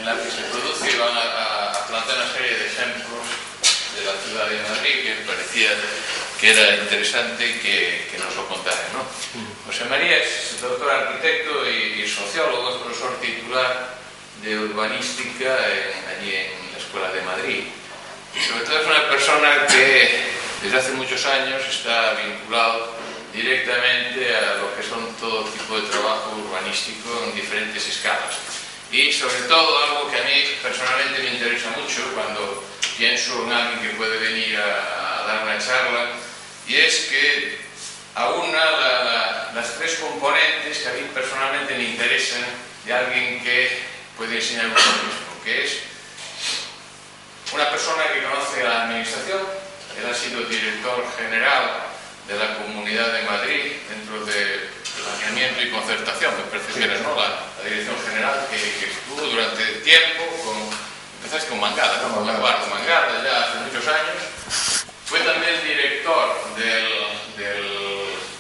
la que se produce y van a plantear una serie de ejemplos de la ciudad de Madrid que me parecía que era interesante que nos lo contara, ¿no? José María es doctor arquitecto y sociólogo, es profesor titular de urbanística allí en la Escuela de Madrid. Y sobre todo es una persona que desde hace muchos años está vinculado directamente a lo que son todo tipo de trabajo urbanístico en diferentes escalas. Y sobre todo algo que a mí personalmente me interesa mucho cuando pienso en alguien que puede venir a dar una charla, y es que aúna las tres componentes que a mí personalmente me interesan de alguien que puede enseñar urbanismo, que es una persona que conoce la administración. Él ha sido director general de la Comunidad de Madrid dentro de planeamiento y concertación, me parece que era, ¿no?, la dirección general que estuvo durante tiempo empezaste con Mangada, ¿no? Con Eduardo Mangada, ya hace muchos años. Fue también director del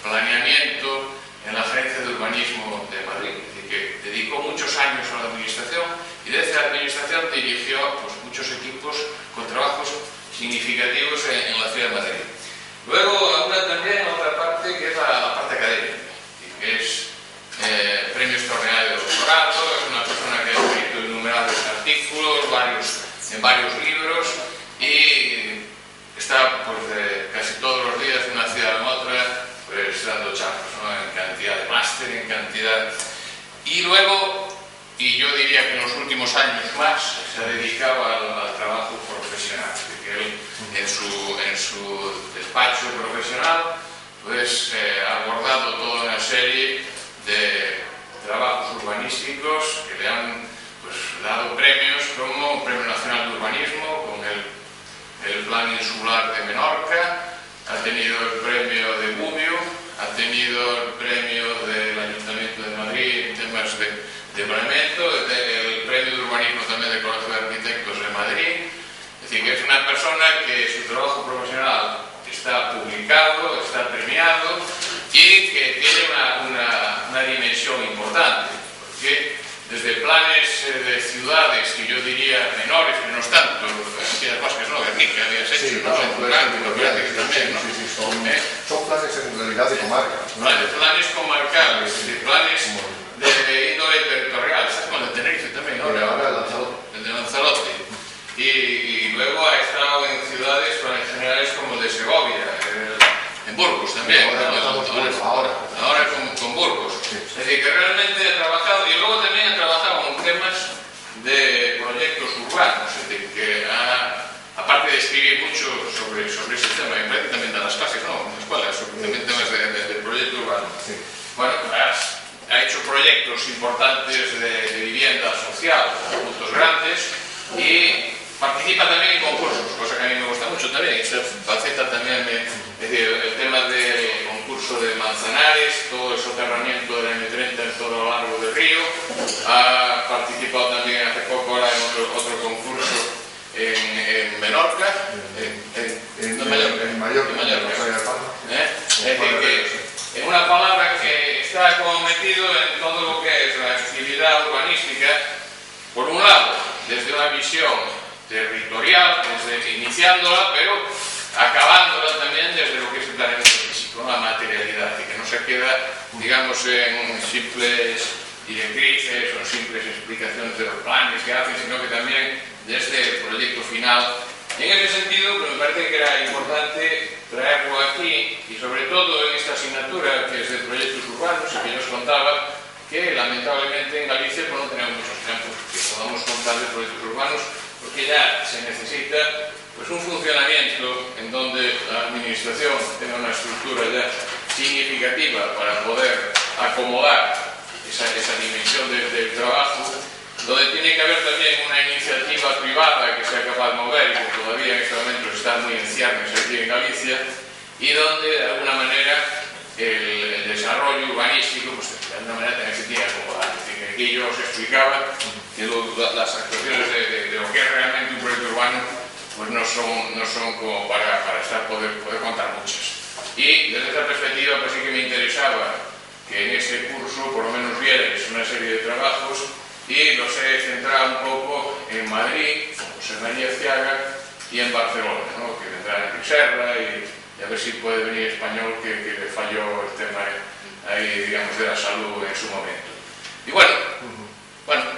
planeamiento en la Agencia de Urbanismo de Madrid, es decir, que dedicó muchos años a la administración y desde la administración dirigió pues, muchos equipos con trabajos significativos en la ciudad de Madrid. Luego habla también otra parte que es la parte académica, que es premio extraordinario de doctorado, es una persona que ha escrito innumerables artículos, en varios libros, y está pues, casi todos los días de una ciudad en otra pues, dando charlas, ¿no?, en cantidad de máster, en cantidad. Y luego, y yo diría que en los últimos años más, se ha dedicado al trabajo profesional, que él en su despacho profesional pues ha abordado toda una serie de trabajos urbanísticos que le han pues, dado premios como el Premio Nacional de Urbanismo, con el Plan Insular de Menorca, ha tenido el premio de Gubbio, ha tenido el premio del Ayuntamiento de Madrid en temas de planeamiento, el premio de urbanismo también del Colegio de Arquitectos de Madrid. Es decir, que es una persona que su trabajo profesional está publicado, está premiado y que tiene una dimensión importante, porque desde planes de ciudades que yo diría menores, pero no tanto, aquellas vascas, ¿no? Guernica habías hecho, sí, ¿no? Son planes en realidad de comarca, ¿no? Planes comarcales, planes de índole territorial, ¿sabes? Con el Tenerife también, ¿no? El de Lanzarote. Y luego ha estado en ciudades generales como el de Segovia, en Burgos también. Ahora con Burgos. Sí. Es decir, que realmente ha trabajado, y luego también ha trabajado en temas de proyectos urbanos, es decir, que aparte de escribir mucho sobre ese tema, y parece también de las clases, ¿no?, en la escuela, sobre también temas de proyecto urbano. Sí. Bueno, ha hecho proyectos importantes de vivienda social, puntos grandes, y participa también en concursos, cosa que a mí me gusta mucho también. Esa faceta también, es decir, el tema del concurso de Manzanares, todo el soterramiento del M30 en todo lo largo del río. Ha participado también hace poco ahora en otro concurso en Menorca, en Mallorca. Es decir, que en una palabra que está como metido en todo lo que es la actividad urbanística, por un lado, desde una visión territorial, iniciándola, pero acabándola también desde lo que es el planeamiento físico, ¿no?, la materialidad, y que no se queda, digamos, en simples directrices o en simples explicaciones de los planes que hacen, sino que también desde el proyecto final. Y en ese sentido, pues me parece que era importante traerlo aquí, y sobre todo en esta asignatura que es de proyectos urbanos, y que yo os contaba que lamentablemente en Galicia pues, no tenemos muchos ejemplos que podamos contar de proyectos urbanos, porque ya se necesita pues, un funcionamiento en donde la administración tenga una estructura ya significativa para poder acomodar esa dimensión del trabajo, donde tiene que haber también una iniciativa privada que sea capaz de mover, y que todavía en este momento está muy en ciernes aquí en Galicia, y donde de alguna manera el desarrollo urbanístico pues, de alguna manera también se tiene que acomodar. Es decir, que aquí yo os explicaba que las actuaciones de lo que es realmente un proyecto urbano pues no son como para poder contar muchas. Y desde esa perspectiva pues sí que me interesaba que en ese curso por lo menos vierais una serie de trabajos y los he centrado un poco en Madrid, con José María Ciaga, y en Barcelona, ¿no? Que vendrá en Serra y a ver si puede venir español, que le falló el tema ahí, digamos, de la salud en su momento. Y bueno,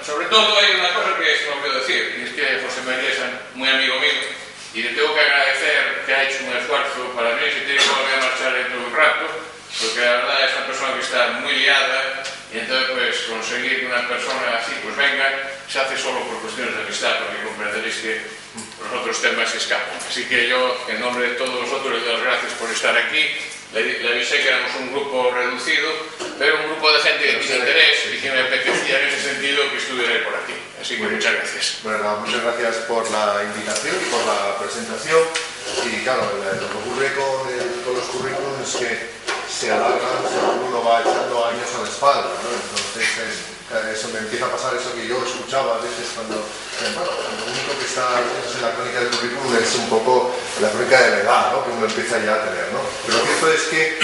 sobre todo hay una cosa que se me olvidó decir, y es que José María es muy amigo mío y le tengo que agradecer que ha hecho un esfuerzo para mí, si tiene que volver a marchar dentro de un rato, porque la verdad es una persona que está muy liada y entonces pues conseguir que una persona así pues venga se hace solo por cuestiones de amistad, porque comprenderéis que los otros temas se escapan. Así que yo, en nombre de todos vosotros, les doy las gracias por estar aquí. Le avisé que éramos un grupo reducido, pero un grupo de gente que tiene interés y que me apetecía en ese sentido que estuviera por aquí. Así que muchas gracias. Bueno, muchas gracias por la invitación y por la presentación. Y claro, lo que ocurre con los currículums es que se alargan según uno va echando años a la espalda, ¿no? Entonces eso me empieza a pasar, eso que yo escuchaba a veces cuando lo único que está en la crónica del currículum es un poco la crónica de la edad, ¿no? Que uno empieza ya a tener, ¿no? Pero lo cierto es que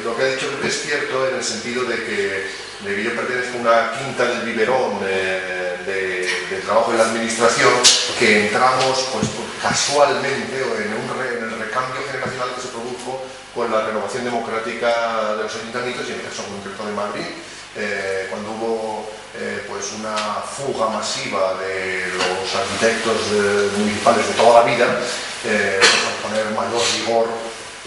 lo que ha dicho Pepe es cierto en el sentido de que yo pertenezco a una quinta del biberón de trabajo en la administración, que entramos pues casualmente o en el recambio generacional que se produjo con la renovación democrática de los ayuntamientos y en el caso concreto de Madrid, cuando hubo pues una fuga masiva de los arquitectos municipales de toda la vida, para poner mayor rigor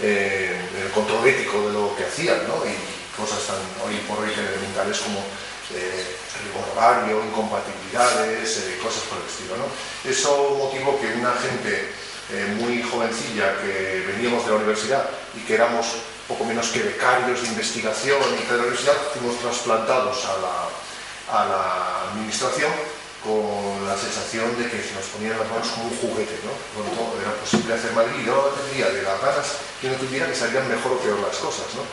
en el control ético de lo que hacían, ¿no? Y cosas tan hoy por hoy tan elementales como rigor horario, incompatibilidades, cosas por el estilo, ¿no? Eso motivó que una gente muy jovencilla que veníamos de la universidad y que éramos poco menos que becarios de investigación y de la universidad, fuimos trasplantados a la administración con la sensación de que se nos ponían las manos como un juguete, ¿no? Por lo tanto, era posible hacer Madrid y no tendría de las ganas que no tuviera que salían mejor o peor las cosas, ¿no?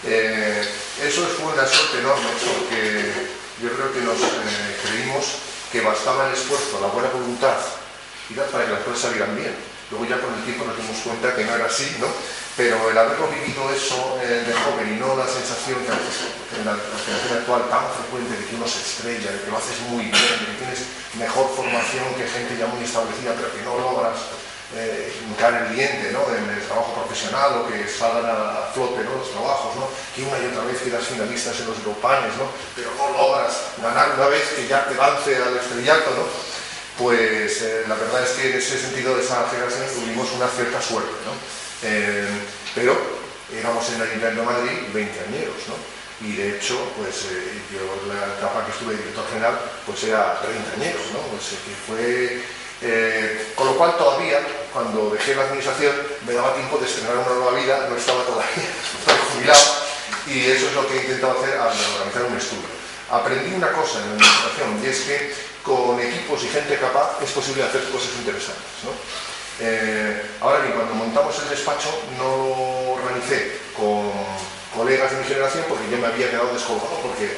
Eso fue una suerte enorme, porque yo creo que nos creímos que bastaba el esfuerzo, la buena voluntad y para que las cosas salieran bien. Luego ya con el tiempo nos dimos cuenta que no era así, ¿no? Pero el haberlo vivido eso de joven y no la sensación que a veces en la generación actual tan frecuente de que uno se estrella, de que lo haces muy bien, de que tienes mejor formación que gente ya muy establecida pero que no logras hincar el diente, ¿no? En el trabajo profesional o que salgan a flote, ¿no? Los trabajos, ¿no? Que una y otra vez quedas finalistas en los Europanes, ¿no? Pero no logras ganar una vez que ya te lance al estrellato, ¿no? Pues la verdad es que en ese sentido de esa generación tuvimos una cierta suerte, ¿no? Pero éramos en el Ayuntamiento de Madrid 20 añeros, ¿no? Y de hecho, pues yo la etapa que estuve director general, pues era 30 añeros, ¿no? Pues que fue... con lo cual todavía, cuando dejé la administración, me daba tiempo de estrenar una nueva vida, no estaba todavía, estaba jubilado, y eso es lo que he intentado hacer al organizar un estudio. Aprendí una cosa en la administración, y es que con equipos y gente capaz es posible hacer cosas interesantes, ¿no? Ahora bien, cuando montamos el despacho no lo organicé con colegas de mi generación porque yo me había quedado descolgado, porque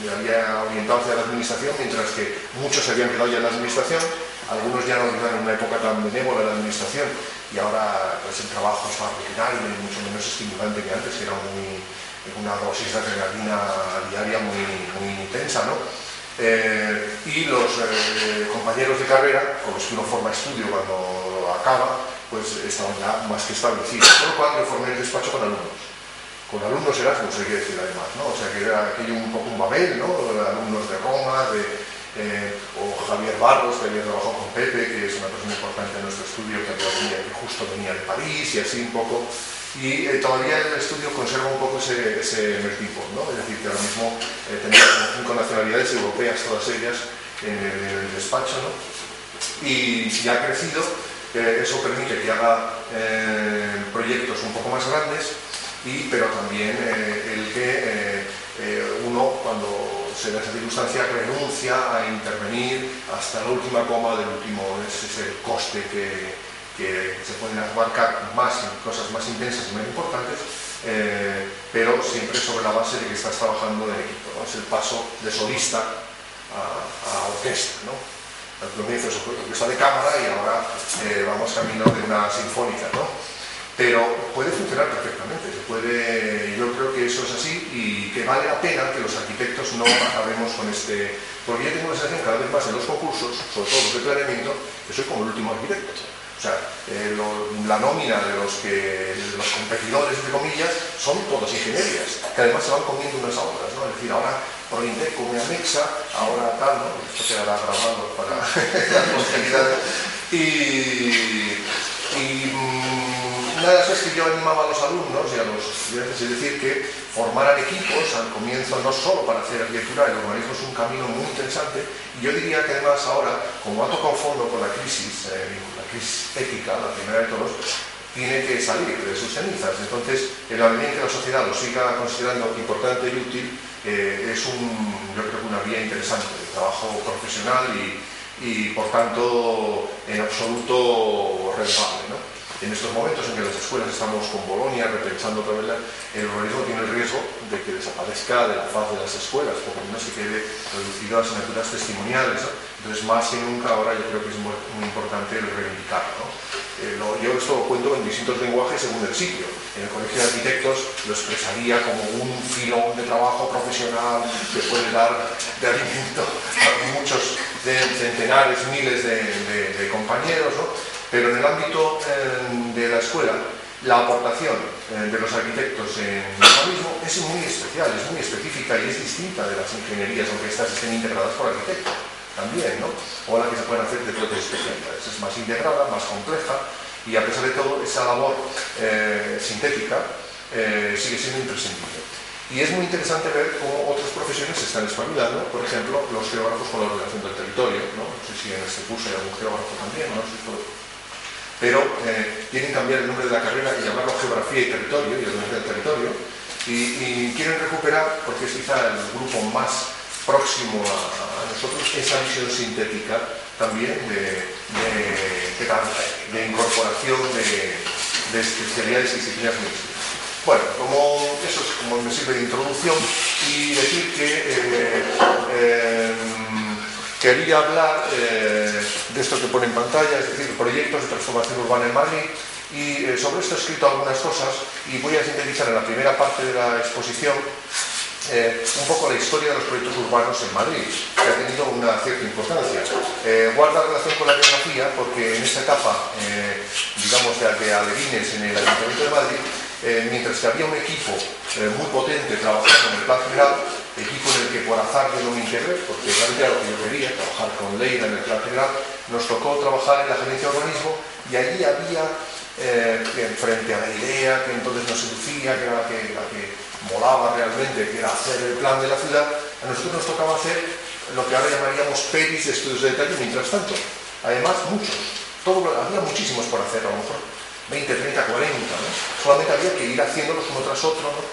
me había orientado hacia la administración, mientras que muchos se habían quedado ya en la administración, algunos ya no vivían en una época tan benévola de la administración y ahora pues, el trabajo es más rutinario y mucho menos estimulante que antes, que era una dosis de adrenalina diaria muy intensa, ¿no? Y los compañeros de carrera, con los que uno forma estudio cuando acaba, pues estaban ya más que establecidos. Por lo cual yo formé el despacho con alumnos Erasmus, hay que decir además, ¿no? O sea que era aquello un poco un Babel, ¿no? Alumnos de Roma, o Javier Barros, que había trabajado con Pepe, que es una persona importante en nuestro estudio, que justo venía de París y así un poco. Y todavía el estudio conserva un poco ese tipo, ¿no? Es decir, que ahora mismo tenemos 5 nacionalidades europeas, todas ellas, en el despacho, ¿no? Y ya ha crecido, eso permite que haga proyectos un poco más grandes, pero también el que uno, cuando se da esa circunstancia, renuncia a intervenir hasta la última coma del último, ese es el coste que se pueden abarcar más en cosas más intensas y más importantes, pero siempre sobre la base de que estás trabajando en equipo, ¿no? Es el paso de solista a orquesta, ¿no? Al comienzo es orquesta de cámara y ahora vamos camino de una sinfónica, ¿no? Pero puede funcionar perfectamente, yo creo que es eso es así y que vale la pena que los arquitectos no acabemos con este... Porque yo tengo la sensación cada vez más en los concursos, sobre todo los de planeamiento, que soy como el último arquitecto. O sea, la nómina de los competidores, entre comillas, son todas ingenierías, que además se van comiendo unas a otras, ¿no? Es decir, ahora Prointeco me anexa, ahora tal, ¿no? Esto quedará grabado para la posteridad. Una de las cosas que yo animaba a los alumnos y a los estudiantes es decir que formaran equipos al comienzo, no solo para hacer arquitectura, el urbanismo es un camino muy interesante y yo diría que además ahora, como ha tocado fondo con la crisis ética, la primera de todos, tiene que salir de sus cenizas. Entonces, en la medida en que la sociedad lo siga considerando importante y útil, es yo creo que una vía interesante de trabajo profesional y por tanto, en absoluto relevable, ¿no? En estos momentos en que las escuelas estamos con Bolonia repensando otra vez, el urbanismo tiene el riesgo de que desaparezca de la faz de las escuelas, porque no se quede reducido a asignaturas testimoniales, ¿no? Entonces, más que nunca ahora yo creo que es muy importante el reivindicarlo, ¿no? Yo esto lo cuento en distintos lenguajes según el sitio. En el Colegio de Arquitectos lo expresaría como un filón de trabajo profesional que puede dar de alimento a muchos centenares, miles de compañeros, ¿no? Pero en el ámbito de la escuela, la aportación de los arquitectos en el urbanismo es muy especial, es muy específica y es distinta de las ingenierías, aunque estas estén integradas por arquitectos también, ¿no? O la que se pueden hacer de otras especialidades. Es más integrada, más compleja y a pesar de todo, esa labor sintética sigue siendo imprescindible. Y es muy interesante ver cómo otras profesiones se están espabilando, por ejemplo, los geógrafos con la ordenación del territorio, ¿no? No sé si en este curso hay algún geógrafo también, ¿no? Pero quieren cambiar el nombre de la carrera y llamarlo geografía y territorio, y ordenación del territorio, y quieren recuperar, porque es quizá el grupo más próximo a nosotros, esa visión sintética también de incorporación de especialidades y disciplinas muy distintas. Bueno, eso es como me sirve de introducción y decir que quería hablar de esto que pone en pantalla, es decir, proyectos de transformación urbana en Madrid, y sobre esto he escrito algunas cosas y voy a sintetizar en la primera parte de la exposición un poco la historia de los proyectos urbanos en Madrid, que ha tenido una cierta importancia. Guarda relación con la biografía porque en esta etapa, digamos, de alevines en el Ayuntamiento de Madrid, mientras que había un equipo muy potente trabajando en el plan general, equipo en el que por azar yo no me integré, porque realmente era lo que yo quería, trabajar con Leida en el plan general, nos tocó trabajar en la gerencia de urbanismo y allí había, frente a la idea que entonces nos seducía, que era la que molaba realmente, que era hacer el plan de la ciudad, a nosotros nos tocaba hacer lo que ahora llamaríamos peris de estudios de detalle mientras tanto. Además, había muchísimos por hacer, a lo mejor 20, 30, 40, ¿no? Solamente había que ir haciéndolos uno tras otro, ¿no?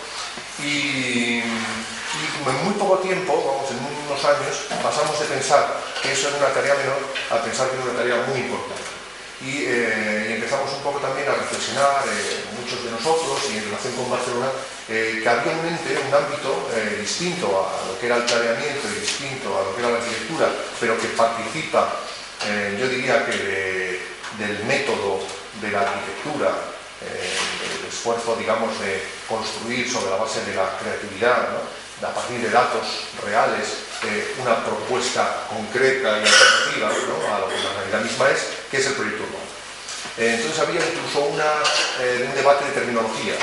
Y en muy poco tiempo, en unos años, pasamos de pensar que eso era una tarea menor a pensar que era una tarea muy importante. Y empezamos un poco también a reflexionar, muchos de nosotros, y en relación con Barcelona, que había un ente, un ámbito distinto a lo que era el planeamiento y distinto a lo que era la arquitectura, pero que participa, yo diría que del método de la arquitectura, el esfuerzo, digamos, de construir sobre la base de la creatividad, ¿no? A partir de datos reales, una propuesta concreta y alternativa, ¿no? A lo que la realidad misma es, que es el proyecto urbano. Entonces había incluso un debate de terminología.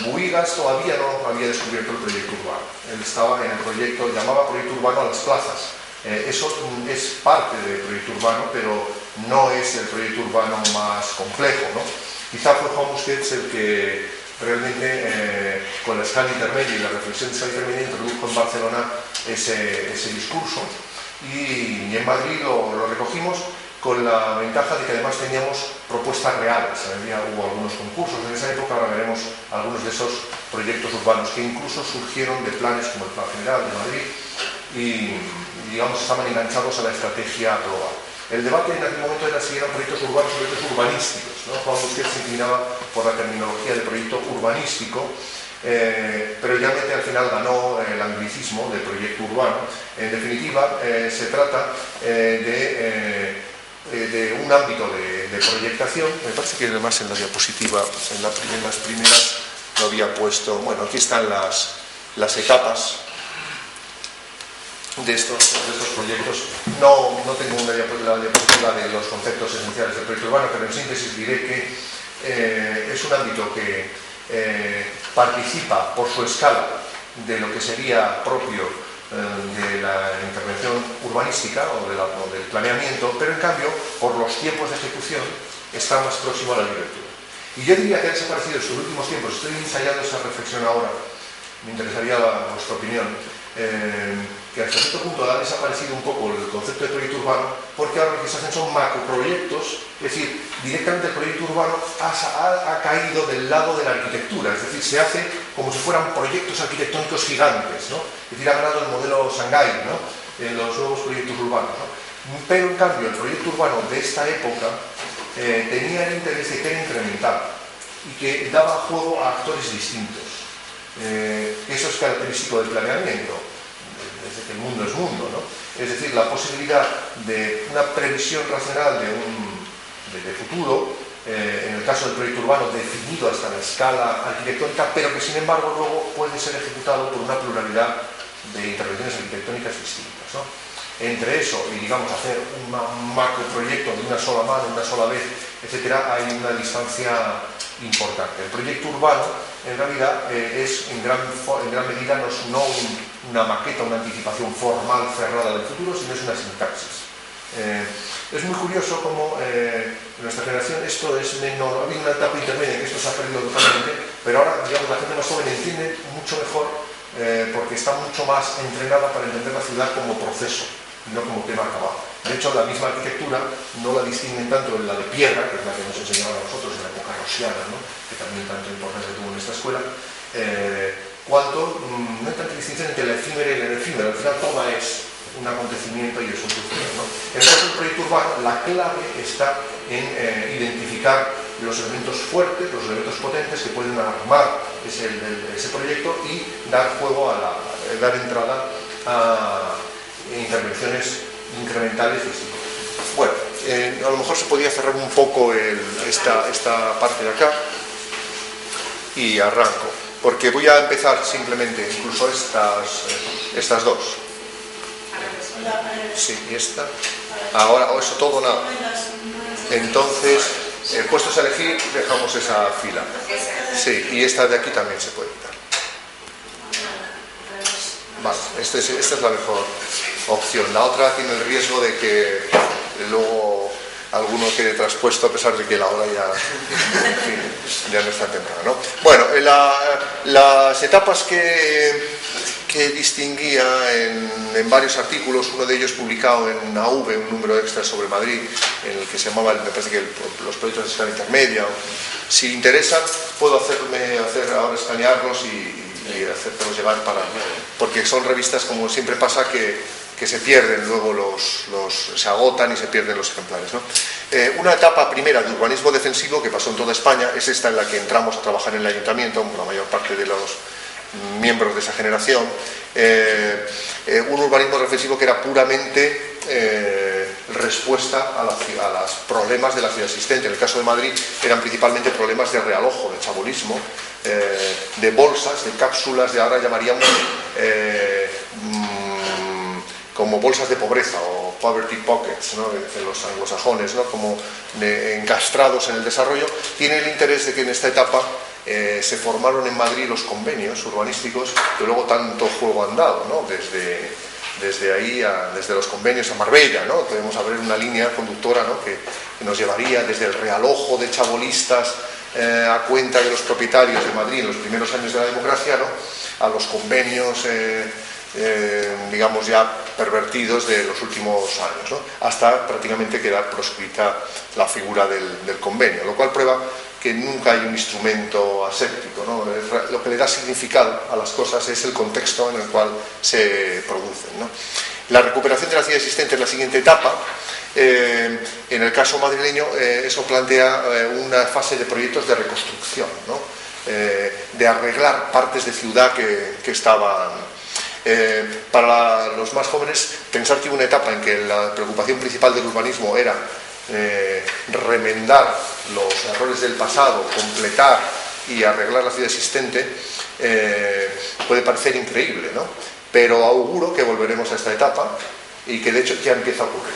Buigas todavía no había descubierto el proyecto urbano. Él estaba en el proyecto, llamaba proyecto urbano a las plazas. Eso es parte del proyecto urbano, pero no es el proyecto urbano más complejo, ¿no? Quizá fue Juan Busquets el que realmente con la escala intermedia y la reflexión de escala intermedia introdujo en Barcelona ese discurso y en Madrid lo recogimos con la ventaja de que además teníamos propuestas reales. Hubo algunos concursos en esa época, ahora veremos algunos de esos proyectos urbanos que incluso surgieron de planes como el Plan General de Madrid y digamos estaban enganchados a la estrategia global. El debate en aquel momento era si eran proyectos urbanos o proyectos urbanísticos, ¿no? Juan Busquets se inclinaba por la terminología de proyecto urbanístico, pero realmente al final ganó el anglicismo de proyecto urbano. En definitiva, se trata de un ámbito de proyectación. Me parece que además en la diapositiva, en las primeras lo había puesto. Bueno, aquí están las etapas de estos proyectos. No tengo la diapositiva de los conceptos esenciales del proyecto urbano, pero en síntesis diré que es un ámbito que participa por su escala de lo que sería propio de la intervención urbanística o del planeamiento, pero en cambio, por los tiempos de ejecución, está más próximo a la arquitectura. Y yo diría que ha desaparecido en estos últimos tiempos. Estoy ensayando esa reflexión ahora, me interesaría vuestra opinión, que hasta cierto punto ha desaparecido un poco el concepto de proyecto urbano, porque ahora lo que se hacen son macroproyectos, es decir, directamente el proyecto urbano ha caído del lado de la arquitectura, es decir, se hace como si fueran proyectos arquitectónicos gigantes, ¿no? Es decir, ha ganado el modelo Shanghái, ¿no?, en los nuevos proyectos urbanos, ¿no? Pero en cambio el proyecto urbano de esta época tenía el interés de que era incremental y que daba juego a actores distintos. Eso es característico del planeamiento, desde que el mundo es mundo, ¿no? Es decir, la posibilidad de una previsión racional de futuro, en el caso del proyecto urbano definido hasta la escala arquitectónica, pero que sin embargo luego puede ser ejecutado por una pluralidad de intervenciones arquitectónicas distintas, ¿no? Entre eso y, digamos, hacer un macroproyecto de una sola mano, una sola vez, etcétera, hay una distancia importante. El proyecto urbano, en realidad, es en gran medida no una maqueta, una anticipación formal cerrada del futuro, sino es una sintaxis. Es muy curioso cómo en nuestra generación esto es menor. Ha habido una etapa intermedia en que esto se ha perdido totalmente, pero ahora, digamos, la gente más joven entiende mucho mejor porque está mucho más entrenada para entender la ciudad como proceso y no como tema acabado. De hecho, la misma arquitectura no la distinguen tanto en la de piedra, que es la que nos enseñaban a nosotros en la época rosiana, ¿no?, que también tanto importancia tuvo en esta escuela, cuanto no hay tanta distinción entre la efímera y la inefímera. Al final todo es un acontecimiento y es un suceso, ¿no? En el caso del proyecto urbano, la clave está en identificar los elementos fuertes, los elementos potentes que pueden armar ese proyecto y dar dar entrada a intervenciones incrementales distintas. Bueno, a lo mejor se podía cerrar un poco esta parte de acá y arranco, porque voy a empezar simplemente incluso estas dos. Sí, y esta. Ahora, o eso todo, nada. Entonces, puestos a elegir, dejamos esa fila. Sí, y esta de aquí también se puede quitar. Vale, esta es la mejor opción. La otra tiene el riesgo de que luego alguno quede traspuesto, a pesar de que la hora en fin, ya no está temprano, ¿no? Bueno, las etapas que distinguía en varios artículos, uno de ellos publicado en AV, un número extra sobre Madrid, en el que se llamaba, me parece que los proyectos de escala intermedia. Si interesan, puedo hacer ahora escanearlos y hacértelos llevar porque son revistas, como siempre pasa, que se pierden luego se agotan y se pierden los ejemplares, ¿no? Una etapa primera de urbanismo defensivo que pasó en toda España es esta en la que entramos a trabajar en el ayuntamiento, la mayor parte de los miembros de esa generación. Un urbanismo defensivo que era puramente respuesta a los problemas de la ciudad existente. En el caso de Madrid eran principalmente problemas de realojo, de chabolismo, de bolsas, de cápsulas, de ahora llamaríamos como bolsas de pobreza o poverty pockets, ¿no?, de los anglosajones, ¿no?, como encastrados en el desarrollo. Tiene el interés de que en esta etapa se formaron en Madrid los convenios urbanísticos que luego tanto juego han dado, ¿no?, desde ahí, desde los convenios a Marbella, ¿no? Podemos abrir una línea conductora, ¿no?, que nos llevaría desde el realojo de chabolistas a cuenta de los propietarios de Madrid en los primeros años de la democracia, ¿no?, a los convenios digamos ya pervertidos de los últimos años, ¿no?, hasta prácticamente quedar proscrita la figura del convenio, lo cual prueba que nunca hay un instrumento aséptico, ¿no? Lo que le da significado a las cosas es el contexto en el cual se producen, ¿no? La recuperación de la ciudad existente es la siguiente etapa. En el caso madrileño eso plantea una fase de proyectos de reconstrucción, ¿no?, de arreglar partes de ciudad que estaban. Para los más jóvenes, pensar que hubo una etapa en que la preocupación principal del urbanismo era remendar los errores del pasado, completar y arreglar la ciudad existente puede parecer increíble, ¿no? Pero auguro que volveremos a esta etapa y que de hecho ya empieza a ocurrir.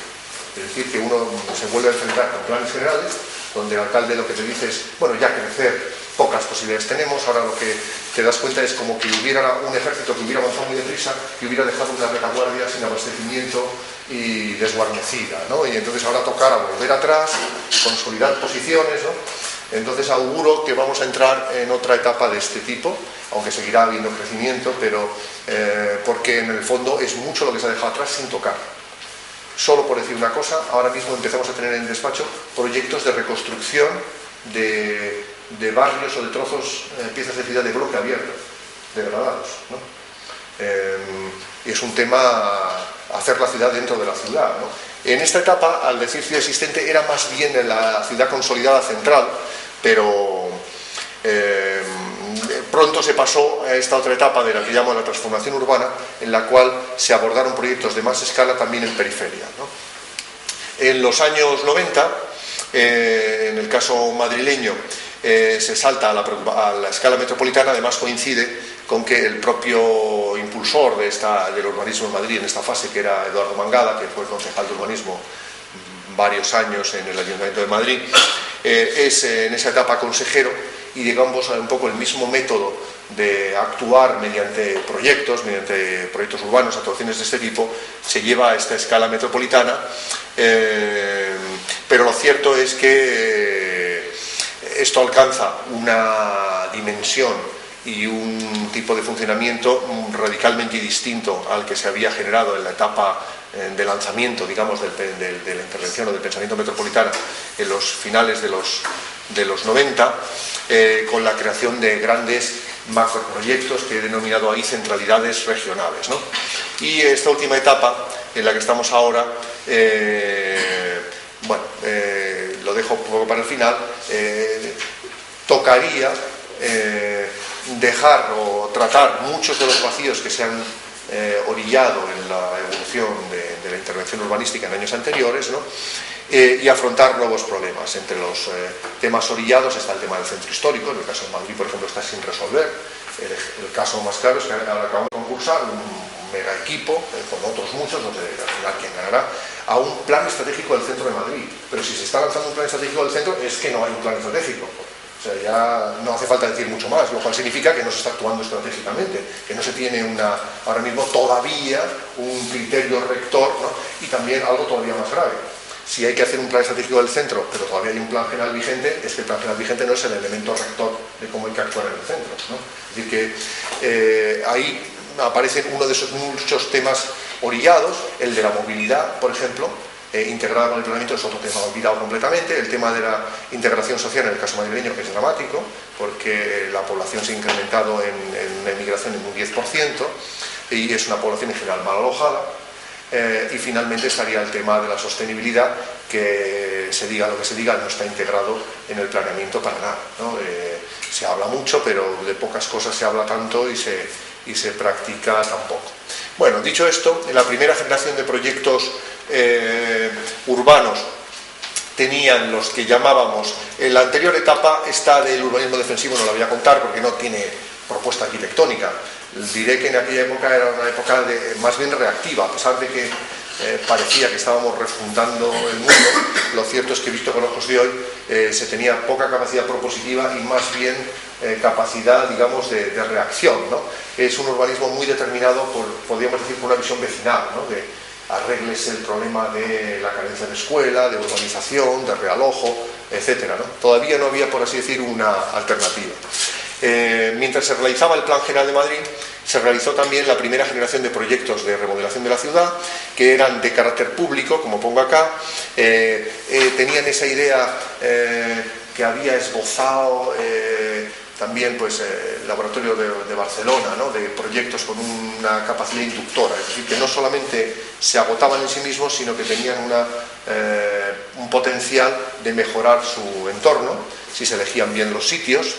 Es decir, que uno se vuelve a enfrentar con planes generales, donde el alcalde lo que te dice es, bueno, ya crecer, pocas posibilidades tenemos, ahora lo que te das cuenta es como que hubiera un ejército que hubiera avanzado muy deprisa y hubiera dejado una retaguardia sin abastecimiento y desguarnecida, ¿no? Y entonces ahora tocará volver atrás, consolidar posiciones, ¿no? Entonces auguro que vamos a entrar en otra etapa de este tipo, aunque seguirá habiendo crecimiento, pero porque en el fondo es mucho lo que se ha dejado atrás sin tocar. Solo por decir una cosa, ahora mismo empezamos a tener en el despacho proyectos de reconstrucción de barrios o de trozos, piezas de ciudad de bloque abierto, degradados, ¿no? Y es un tema hacer la ciudad dentro de la ciudad, ¿no? En esta etapa, al decir ciudad existente, era más bien en la ciudad consolidada central, pero pronto se pasó a esta otra etapa de la que llamo la transformación urbana, en la cual se abordaron proyectos de más escala también en periferia, ¿no? En los años 90, en el caso madrileño, se salta a la escala metropolitana. Además coincide con que el propio impulsor del urbanismo en Madrid en esta fase, que era Eduardo Mangada, que fue concejal de urbanismo varios años en el Ayuntamiento de Madrid, es en esa etapa consejero, y digamos un poco el mismo método de actuar mediante proyectos urbanos, actuaciones de este tipo, se lleva a esta escala metropolitana, pero lo cierto es que esto alcanza una dimensión y un tipo de funcionamiento radicalmente distinto al que se había generado en la etapa de lanzamiento, digamos, de la intervención o del pensamiento metropolitano en los finales de los 90, con la creación de grandes macroproyectos que he denominado ahí centralidades regionales, ¿no? Y esta última etapa en la que estamos ahora, lo dejo un poco para el final, tocaría dejar o tratar muchos de los vacíos que se han orillado en la evolución de la intervención urbanística en años anteriores, ¿no? Y afrontar nuevos problemas. Entre los temas orillados está el tema del centro histórico. En el caso de Madrid, por ejemplo, está sin resolver. El caso más claro es que ahora acabamos de concursar un mega equipo, con otros muchos, no sé al final quién ganará, a un plan estratégico del centro de Madrid. Pero si se está lanzando un plan estratégico del centro, es que no hay un plan estratégico. O sea, ya no hace falta decir mucho más, lo cual significa que no se está actuando estratégicamente, que no se tiene ahora mismo todavía un criterio rector, ¿no? Y también algo todavía más grave. Si hay que hacer un plan estratégico del centro, pero todavía hay un plan general vigente, es que el plan general vigente no es el elemento rector de cómo hay que actuar en el centro, ¿no? Es decir, que ahí aparecen uno de esos muchos temas orillados, el de la movilidad, por ejemplo, integrada con el planeamiento, es otro tema olvidado completamente. El tema de la integración social en el caso madrileño, que es dramático, porque la población se ha incrementado en la emigración en un 10%, y es una población en general mal alojada. Y finalmente estaría el tema de la sostenibilidad, que se diga lo que se diga, no está integrado en el planeamiento para nada, ¿no? Se habla mucho, pero de pocas cosas se habla tanto y se practica tan poco. Bueno, dicho esto, la primera generación de proyectos urbanos tenían los que llamábamos, en la anterior etapa está del urbanismo defensivo, no la voy a contar porque no tiene propuesta arquitectónica. Diré que en aquella época era una época más bien reactiva, a pesar de que parecía que estábamos refundando el mundo. Lo cierto es que, visto con ojos de hoy, se tenía poca capacidad propositiva y más bien capacidad, digamos, de reacción, ¿no? Es un urbanismo muy determinado podríamos decir, por una visión vecinal, ¿no? De arregles el problema de la carencia de escuela, de urbanización, de realojo, etcétera, ¿no? Todavía no había, por así decir, una alternativa. Mientras se realizaba el Plan General de Madrid, se realizó también la primera generación de proyectos de remodelación de la ciudad, que eran de carácter público, como pongo acá. Tenían esa idea que había esbozado también pues, el laboratorio de Barcelona, ¿no? De proyectos con una capacidad inductora, es decir, que no solamente se agotaban en sí mismos, sino que tenían un potencial de mejorar su entorno, si se elegían bien los sitios.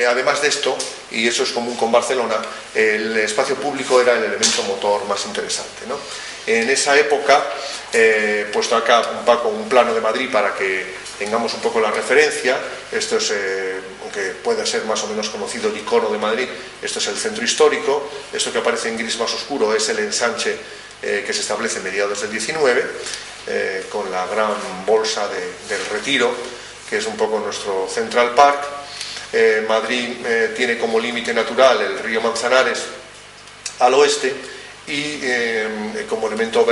Además de esto, y eso es común con Barcelona, el espacio público era el elemento motor más interesante, ¿no? En esa época, puesto acá un plano de Madrid para que tengamos un poco la referencia. Esto es, aunque pueda ser más o menos conocido, el icono de Madrid. Esto es el centro histórico. Esto que aparece en gris más oscuro es el ensanche que se establece a mediados del 19, con la gran bolsa del Retiro, que es un poco nuestro Central Park. Madrid tiene como límite natural el río Manzanares al oeste y como elemento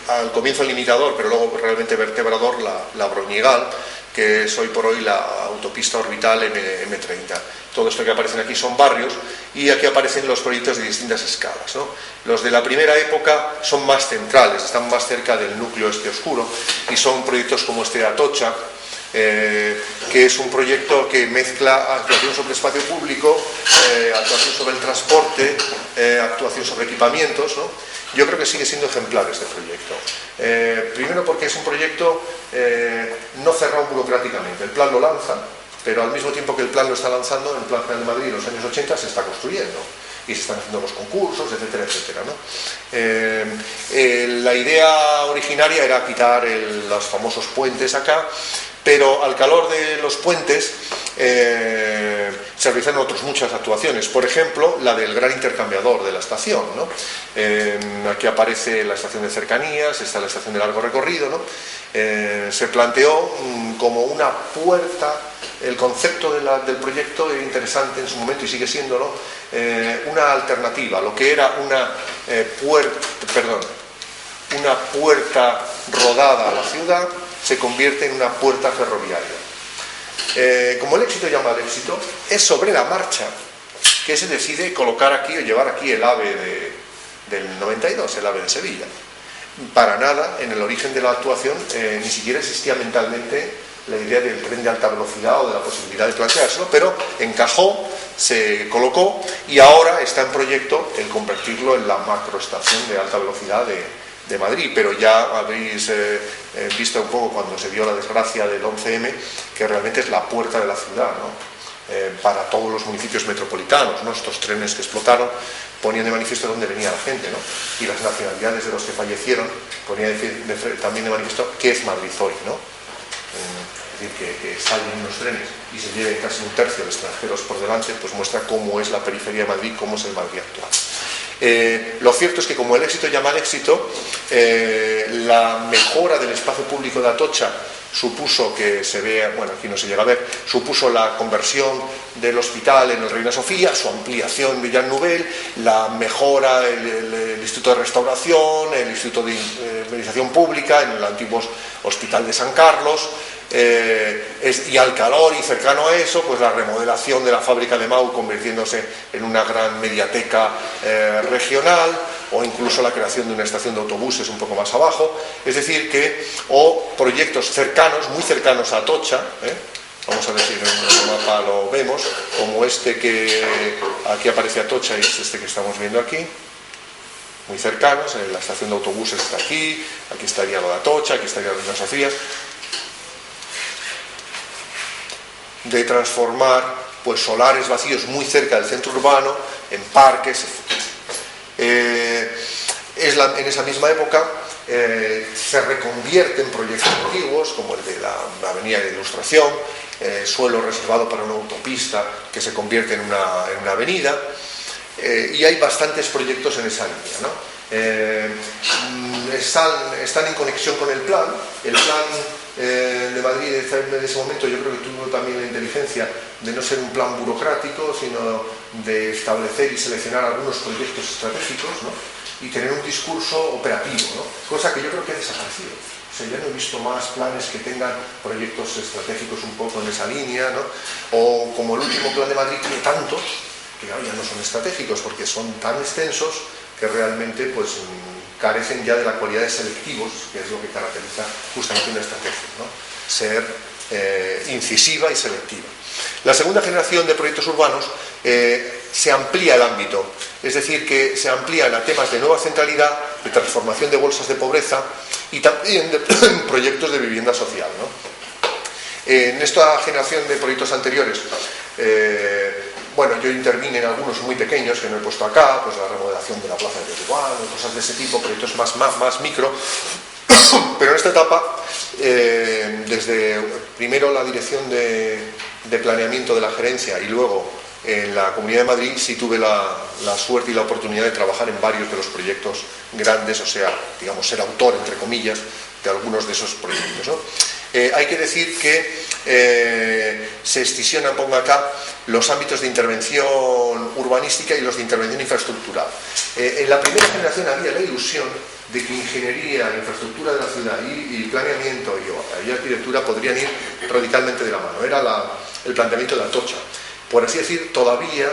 al comienzo limitador, pero luego realmente vertebrador, la Broñigal, que es hoy por hoy la autopista orbital M30. Todo esto que aparecen aquí son barrios, y aquí aparecen los proyectos de distintas escalas, ¿no? Los de la primera época son más centrales, están más cerca del núcleo este oscuro, y son proyectos como este de Atocha, que es un proyecto que mezcla actuación sobre espacio público, actuación sobre el transporte, actuación sobre equipamientos, ¿no? Yo creo que sigue siendo ejemplar este proyecto. Primero porque es un proyecto no cerrado burocráticamente. El plan lo lanza, pero al mismo tiempo que el plan lo está lanzando, en el Plan General de Madrid en los años 80 se está construyendo y se están haciendo los concursos, etcétera, etcétera, ¿no? La idea originaria era quitar los famosos puentes acá, pero al calor de los puentes se realizaron otras muchas actuaciones. Por ejemplo, la del gran intercambiador de la estación, ¿no? Aquí aparece la estación de cercanías, está la estación de largo recorrido, ¿no? Se planteó como una puerta. El concepto del proyecto era interesante en su momento y sigue siéndolo, una alternativa, lo que era una puerta rodada a la ciudad se convierte en una puerta ferroviaria. Como el éxito llama al éxito, es sobre la marcha que se decide colocar aquí o llevar aquí el AVE del 92, el AVE de Sevilla. Para nada, en el origen de la actuación, ni siquiera existía mentalmente la idea del tren de alta velocidad o de la posibilidad de planteárselo, pero encajó, se colocó y ahora está en proyecto el convertirlo en la macroestación de alta velocidad de Madrid, pero ya habréis visto un poco cuando se vio la desgracia del 11M, que realmente es la puerta de la ciudad, ¿no? Para todos los municipios metropolitanos, ¿no? Estos trenes que explotaron ponían de manifiesto dónde venía la gente, ¿no? Y las nacionalidades de los que fallecieron ponían también de manifiesto qué es Madrid hoy, ¿no? Es decir, que salen unos trenes y se lleven casi un tercio de extranjeros por delante, pues muestra cómo es la periferia de Madrid, cómo es el Madrid actual. Lo cierto es que como el éxito llama al éxito, la mejora del espacio público de Atocha supuso que se vea, bueno, aquí no se llega a ver, supuso la conversión del hospital en el Reina Sofía, su ampliación en Villar Nouvel, la mejora el Instituto de Restauración, el Instituto de Administración Pública en el antiguo Hospital de San Carlos, y al calor y cercano a eso, pues la remodelación de la fábrica de Mau convirtiéndose en una gran mediateca regional, o incluso la creación de una estación de autobuses un poco más abajo. Es decir o proyectos cercanos, muy cercanos a Atocha, vamos a ver si en el mapa lo vemos, como este que aquí aparece Atocha y es este que estamos viendo aquí, muy cercanos. La estación de autobuses está aquí estaría lo de Atocha, aquí estaría Reina Sofía. De transformar pues solares vacíos muy cerca del centro urbano en parques, etc. En esa misma época se reconvierte en proyectos antiguos como el de la Avenida de Ilustración, suelo reservado para una autopista que se convierte en una avenida, y hay bastantes proyectos en esa línea, ¿no? Están en conexión con el plan. El plan de Madrid en ese momento yo creo que tuvo también la inteligencia de no ser un plan burocrático, sino de establecer y seleccionar algunos proyectos estratégicos, ¿no? Y tener un discurso operativo, ¿no? Cosa que yo creo que ha desaparecido. O sea, ya no he visto más planes que tengan proyectos estratégicos un poco en esa línea, ¿no? O como el último plan de Madrid tiene tantos que ya no son estratégicos porque son tan extensos que realmente pues carecen ya de la cualidad de selectivos, que es lo que caracteriza justamente una estrategia, ¿no? Ser incisiva y selectiva. La segunda generación de proyectos urbanos se amplía el ámbito, es decir, que se amplían a temas de nueva centralidad, de transformación de bolsas de pobreza y también de proyectos de vivienda social, ¿no? En esta generación de proyectos anteriores, bueno, yo intervine en algunos muy pequeños que no he puesto acá, pues la remodelación de la plaza de Tetuán, cosas de ese tipo, proyectos más micro, pero en esta etapa desde primero la dirección de planeamiento de la gerencia y luego en la Comunidad de Madrid sí tuve la suerte y la oportunidad de trabajar en varios de los proyectos grandes, o sea, digamos, ser autor, entre comillas, de algunos de esos proyectos, ¿no? Hay que decir que se escisionan, pongo acá, los ámbitos de intervención urbanística y los de intervención infraestructural. En la primera generación había la ilusión de que ingeniería, infraestructura de la ciudad y planeamiento y arquitectura podrían ir radicalmente de la mano. Era el planteamiento de Atocha. Por así decir, todavía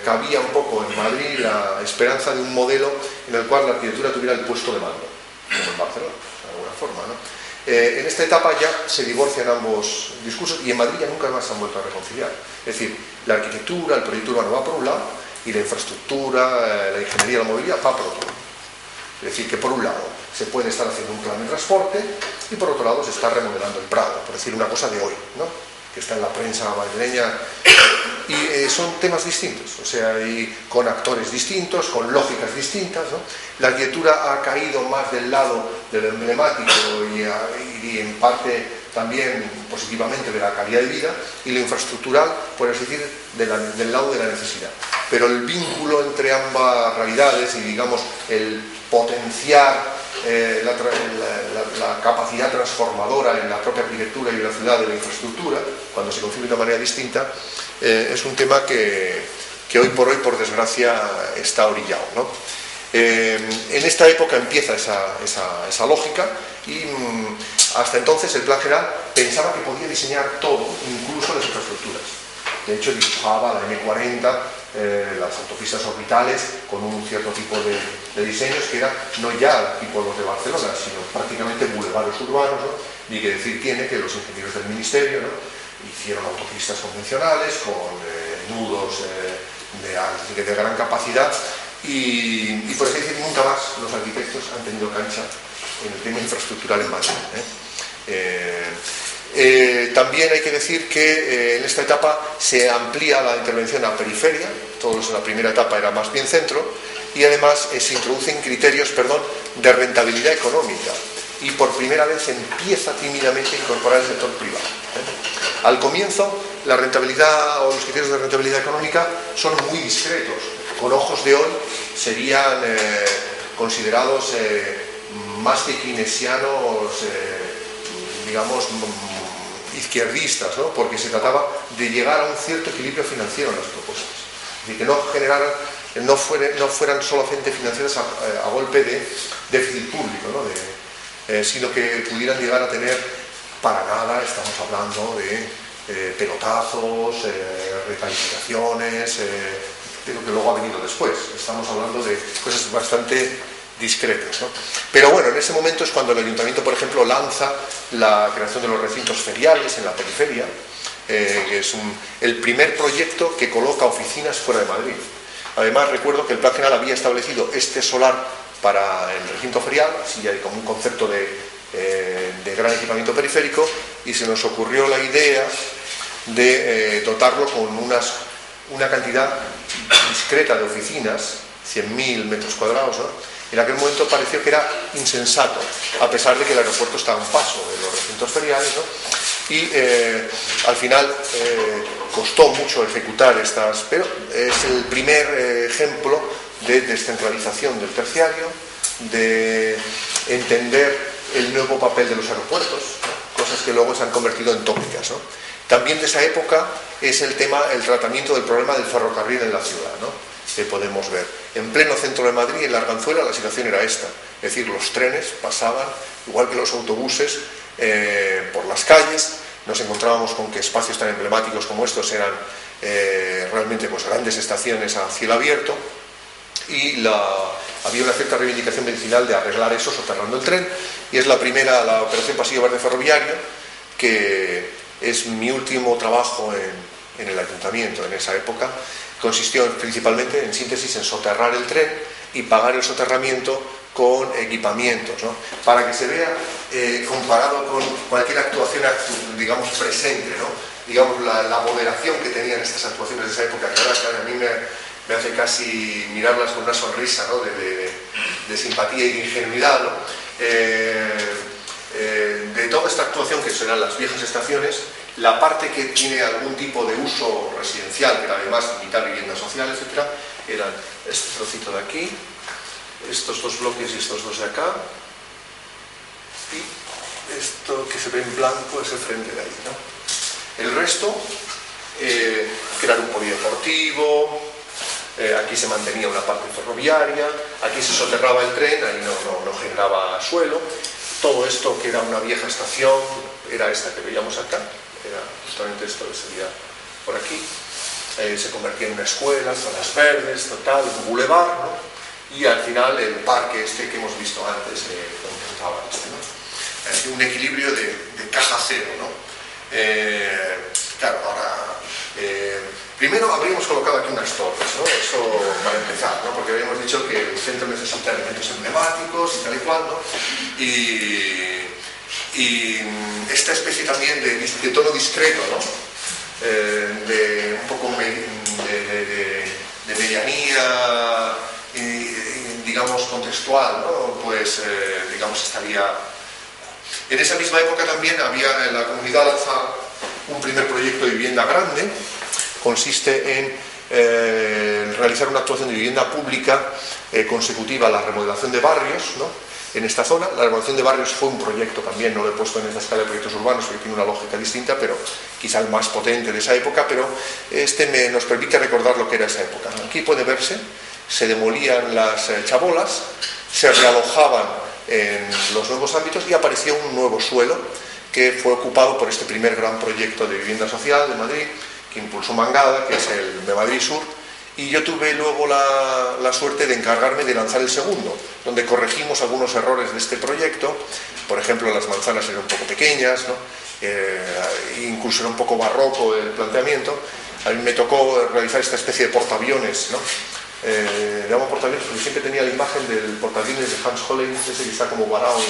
cabía un poco en Madrid la esperanza de un modelo en el cual la arquitectura tuviera el puesto de mando, como en Barcelona, de alguna forma, ¿no? En esta etapa ya se divorcian ambos discursos y en Madrid ya nunca más se han vuelto a reconciliar. Es decir, la arquitectura, el proyecto urbano va por un lado y la infraestructura, la ingeniería, la movilidad va por otro. Es decir, que por un lado se puede estar haciendo un plan de transporte y por otro lado se está remodelando el Prado, por decir una cosa de hoy, ¿no? Que está en la prensa madrileña, y son temas distintos, o sea, y con actores distintos, con lógicas distintas, ¿no? La arquitectura ha caído más del lado del emblemático y en parte también positivamente de la calidad de vida, y la infraestructural, por así decir, del lado de la necesidad. Pero el vínculo entre ambas realidades y, digamos, el potenciar la capacidad transformadora en la propia arquitectura y en la ciudad de la infraestructura, cuando se concibe de una manera distinta, es un tema que hoy por desgracia, está orillado, ¿no? En esta época empieza esa lógica y hasta entonces el Plan General pensaba que podía diseñar todo, incluso las infraestructuras. De hecho, dibujaba la M40, las autopistas orbitales, con un cierto tipo de diseños que era no ya tipo los de Barcelona, sino prácticamente bulevares urbanos, ¿no? Ni que decir tiene que los ingenieros del Ministerio, ¿no? Hicieron autopistas convencionales con nudos de gran capacidad y por así decir, nunca más los arquitectos han tenido cancha en el tema infraestructural en Madrid, también hay que decir que en esta etapa se amplía la intervención a periferia, todos en la primera etapa era más bien centro, y además se introducen criterios, de rentabilidad económica, y por primera vez se empieza tímidamente a incorporar el sector privado. Al comienzo, la rentabilidad o los criterios de rentabilidad económica son muy discretos, con ojos de hoy serían considerados más que keynesianos, digamos, izquierdistas, ¿no? Porque se trataba de llegar a un cierto equilibrio financiero en las propuestas, es decir, que no fueran solamente financiadas a golpe de déficit público, ¿no? Sino que pudieran llegar a tener, para nada estamos hablando de pelotazos, recalificaciones, de lo que luego ha venido después. Estamos hablando de cosas bastante discretas, ¿no? Pero bueno, en ese momento es cuando el ayuntamiento, por ejemplo, lanza la creación de los recintos feriales en la periferia, que es el primer proyecto que coloca oficinas fuera de Madrid. Además, recuerdo que el Plan General había establecido este solar para el recinto ferial, así ya como un concepto de gran equipamiento periférico, y se nos ocurrió la idea de dotarlo con una cantidad discreta de oficinas, 100.000 metros cuadrados, ¿no? En aquel momento pareció que era insensato, a pesar de que el aeropuerto está a un paso de los recintos feriales, ¿no? Y al final costó mucho ejecutar estas, pero es el primer ejemplo de descentralización del terciario, de entender el nuevo papel de los aeropuertos, ¿no? Cosas que luego se han convertido en tópicas, ¿no? También de esa época es el tratamiento del problema del ferrocarril en la ciudad, ¿no? Que podemos ver. En pleno centro de Madrid, en la Arganzuela, la situación era esta. Es decir, los trenes pasaban, igual que los autobuses, por las calles. Nos encontrábamos con que espacios tan emblemáticos como estos eran realmente grandes estaciones a cielo abierto, y había una cierta reivindicación vecinal de arreglar eso soterrando el tren, y es la operación Pasillo Verde Ferroviario, que es mi último trabajo en el ayuntamiento en esa época. Consistió principalmente, en síntesis, en soterrar el tren y pagar el soterramiento con equipamientos, ¿no? Para que se vea, comparado con cualquier actuación, digamos, presente, ¿no? Digamos, la moderación que tenían estas actuaciones de esa época, que ahora a mí me hace casi mirarlas con una sonrisa, ¿no? de simpatía y de ingenuidad, ¿no? de toda esta actuación, que serán las viejas estaciones, la parte que tiene algún tipo de uso residencial, que era además limitar viviendas sociales, etcétera, eran este trocito de aquí, estos dos bloques y estos dos de acá, y esto que se ve en blanco es el frente de ahí, ¿no? El resto, crear un polideportivo, aquí se mantenía una parte ferroviaria, aquí se soterraba el tren, ahí no generaba suelo. Todo esto, que era una vieja estación, era esta que veíamos acá, era justamente esto que sería por aquí. Se convertía en una escuela, zonas verdes, total, un bulevar, ¿no? Y al final el parque este que hemos visto antes, donde estaba este, ¿no? Un equilibrio de caja cero, ¿no? Claro, ahora... primero habríamos colocado aquí unas torres, ¿no? Eso para empezar, ¿no? Porque habíamos dicho que el centro necesita elementos emblemáticos y tal y cual, ¿no? Y esta especie también de tono discreto, ¿no? De un poco de medianía, digamos, contextual, ¿no? Pues, digamos, estaría... En esa misma época también había en la comunidad lanza un primer proyecto de vivienda grande. Consiste en realizar una actuación de vivienda pública consecutiva a la remodelación de barrios, ¿no? En esta zona. La remodelación de barrios fue un proyecto también, no lo he puesto en esta escala de proyectos urbanos porque tiene una lógica distinta, pero quizá el más potente de esa época, pero nos permite recordar lo que era esa época, ¿no? Aquí puede verse, se demolían las chabolas, se realojaban en los nuevos ámbitos y aparecía un nuevo suelo que fue ocupado por este primer gran proyecto de vivienda social de Madrid, que impulsó Mangada, que es el de Madrid Sur, y yo tuve luego la suerte de encargarme de lanzar el segundo, donde corregimos algunos errores de este proyecto. Por ejemplo, las manzanas eran un poco pequeñas, ¿no? Incluso era un poco barroco el planteamiento. A mí me tocó realizar esta especie de portaaviones, ¿no? Le llamo portaaviones porque siempre tenía la imagen del portaaviones de Hans Hollein, ese que está como varado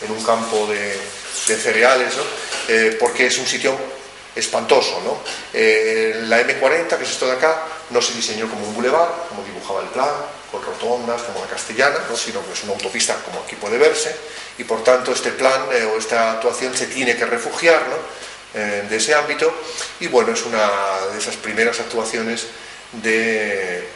en un campo de cereales, ¿no? Porque es un sitio espantoso, ¿no? La M40, que es esto de acá, no se diseñó como un bulevar, como dibujaba el plan, con rotondas como la castellana, ¿no? Sino que es una autopista, como aquí puede verse, y por tanto este plan o esta actuación se tiene que refugiar, ¿no? De ese ámbito, y bueno, es una de esas primeras actuaciones de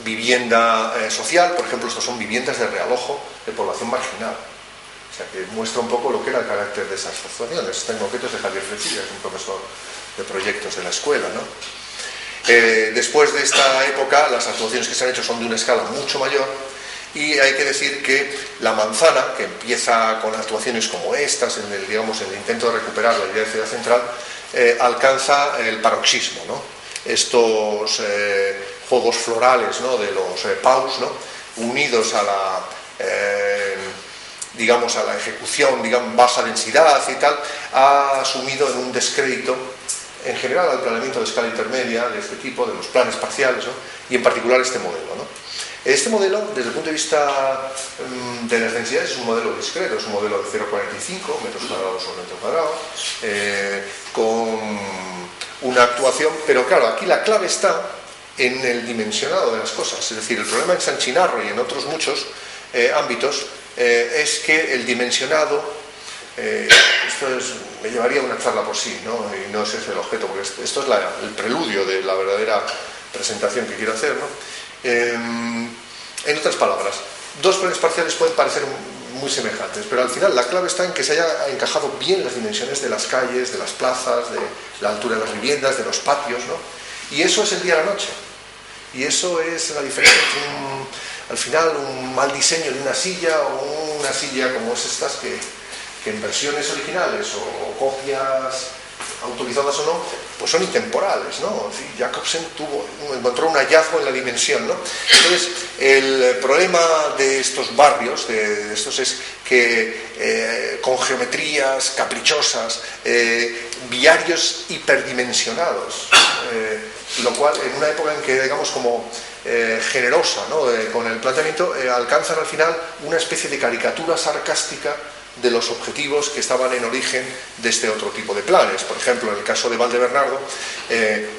vivienda social. Por ejemplo, estos son viviendas de realojo de población marginal. O sea, que muestra un poco lo que era el carácter de esas actuaciones. Está en objetos de Javier Frechilla, que es un profesor de proyectos de la escuela, ¿no? Después de esta época, las actuaciones que se han hecho son de una escala mucho mayor, y hay que decir que la manzana, que empieza con actuaciones como estas, en el intento de recuperar la idea de ciudad central, alcanza el paroxismo, ¿no? Estos juegos florales, ¿no? De los paus, ¿no? Unidos a la... digamos, a la ejecución, digamos, baja densidad y tal, ha asumido en un descrédito en general al planeamiento de escala intermedia de este tipo, de los planes parciales, ¿no? Y en particular este modelo, ¿no? Este modelo, desde el punto de vista de las densidades, es un modelo discreto, es un modelo de 0,45 metros cuadrados sobre metro cuadrado, con una actuación, pero claro, aquí la clave está en el dimensionado de las cosas. Es decir, el problema en San Chinarro y en otros muchos ámbitos es que el dimensionado, me llevaría una charla por sí, ¿no? Y no ese es el objeto, porque esto es el preludio de la verdadera presentación que quiero hacer, ¿no? En otras palabras, dos planes parciales pueden parecer muy semejantes, pero al final la clave está en que se haya encajado bien las dimensiones de las calles, de las plazas, de la altura de las viviendas, de los patios, ¿no? Y eso es el día y la noche. Y eso es la diferencia entre al final un mal diseño de una silla o una silla como es estas que en versiones originales o copias autorizadas o no, pues son intemporales, ¿no? Sí, Jacobsen encontró un hallazgo en la dimensión, ¿no? Entonces, el problema de estos barrios, de estos es que con geometrías caprichosas, viarios hiperdimensionados, lo cual en una época en que, digamos, como generosa, ¿no? Con el planteamiento, alcanzan al final una especie de caricatura sarcástica de los objetivos que estaban en origen de este otro tipo de planes. Por ejemplo, en el caso de Valdebernardo,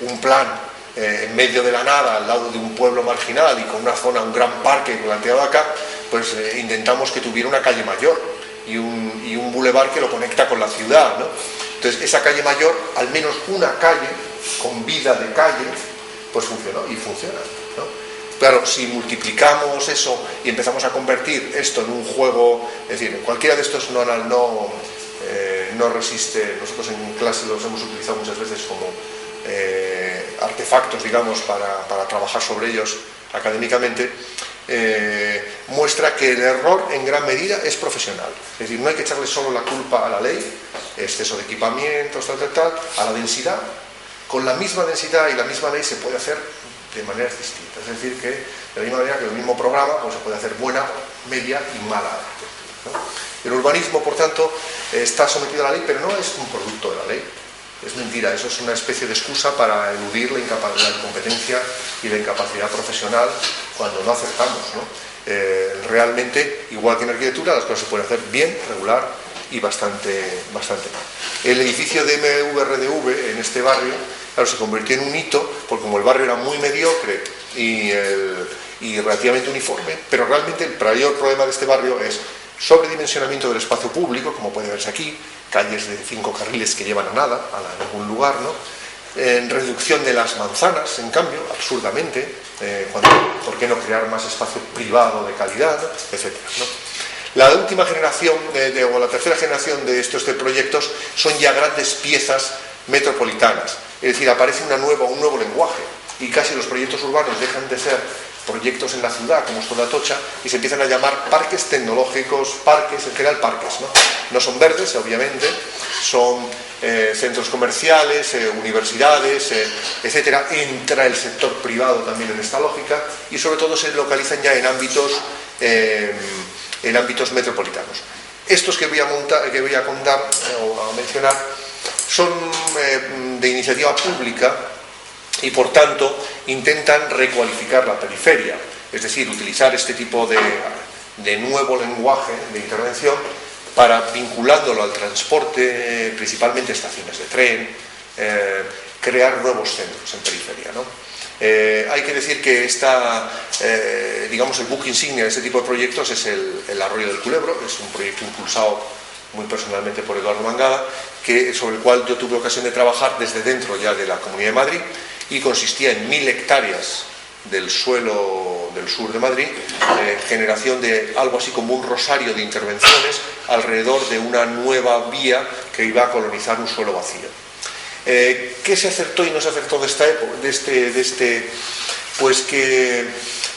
un plan en medio de la nada, al lado de un pueblo marginal y con una zona, un gran parque planteado acá, pues intentamos que tuviera una calle mayor, y un bulevar que lo conecta con la ciudad, ¿no? Entonces esa calle mayor, al menos una calle con vida de calle, pues funcionó y funciona, ¿no? Claro, si multiplicamos eso y empezamos a convertir esto en un juego, es decir, cualquiera de estos no resiste, nosotros en clase los hemos utilizado muchas veces como artefactos, digamos, para trabajar sobre ellos académicamente, muestra que el error en gran medida es profesional. Es decir, no hay que echarle solo la culpa a la ley, exceso de equipamientos, tal, a la densidad. Con la misma densidad y la misma ley se puede hacer de maneras distintas. Es decir, que de la misma manera que el mismo programa pues se puede hacer buena, media y mala arquitectura, ¿no? El urbanismo, por tanto, está sometido a la ley, pero no es un producto de la ley. Es mentira, eso es una especie de excusa para eludir la incompetencia y la incapacidad profesional cuando no acertamos, ¿no? Realmente, igual que en arquitectura, las cosas se pueden hacer bien, regular y bastante mal. El edificio de MVRDV en este barrio, claro, se convirtió en un hito, porque como el barrio era muy mediocre y relativamente uniforme, pero realmente el mayor problema de este barrio es sobredimensionamiento del espacio público, como puede verse aquí, calles de 5 carriles que llevan a nada, a ningún lugar, ¿no? Reducción de las manzanas, en cambio, absurdamente, ¿por qué no crear más espacio privado de calidad, etcétera, ¿no? La última generación, o la tercera generación de estos proyectos son ya grandes piezas metropolitanas, es decir, aparece un nuevo lenguaje y casi los proyectos urbanos dejan de ser proyectos en la ciudad, como es toda Atocha, y se empiezan a llamar parques tecnológicos, parques, en general parques, ¿no? No son verdes, obviamente, son centros comerciales, universidades, etcétera. Entra el sector privado también en esta lógica y sobre todo se localizan ya en ámbitos metropolitanos. Estos que voy a contar o a mencionar son de iniciativa pública y por tanto intentan recualificar la periferia, es decir, utilizar este tipo de nuevo lenguaje de intervención para vinculándolo al transporte, principalmente estaciones de tren, crear nuevos centros en periferia, ¿no? Hay que decir que digamos el buque insignia de este tipo de proyectos es el Arroyo del Culebro, es un proyecto impulsado muy personalmente por Eduardo Mangada, sobre el cual yo tuve ocasión de trabajar desde dentro ya de la Comunidad de Madrid, y consistía en 1000 hectáreas del suelo del sur de Madrid, generación de algo así como un rosario de intervenciones alrededor de una nueva vía que iba a colonizar un suelo vacío. ¿Qué se acertó y no se acertó de esta época? Pues que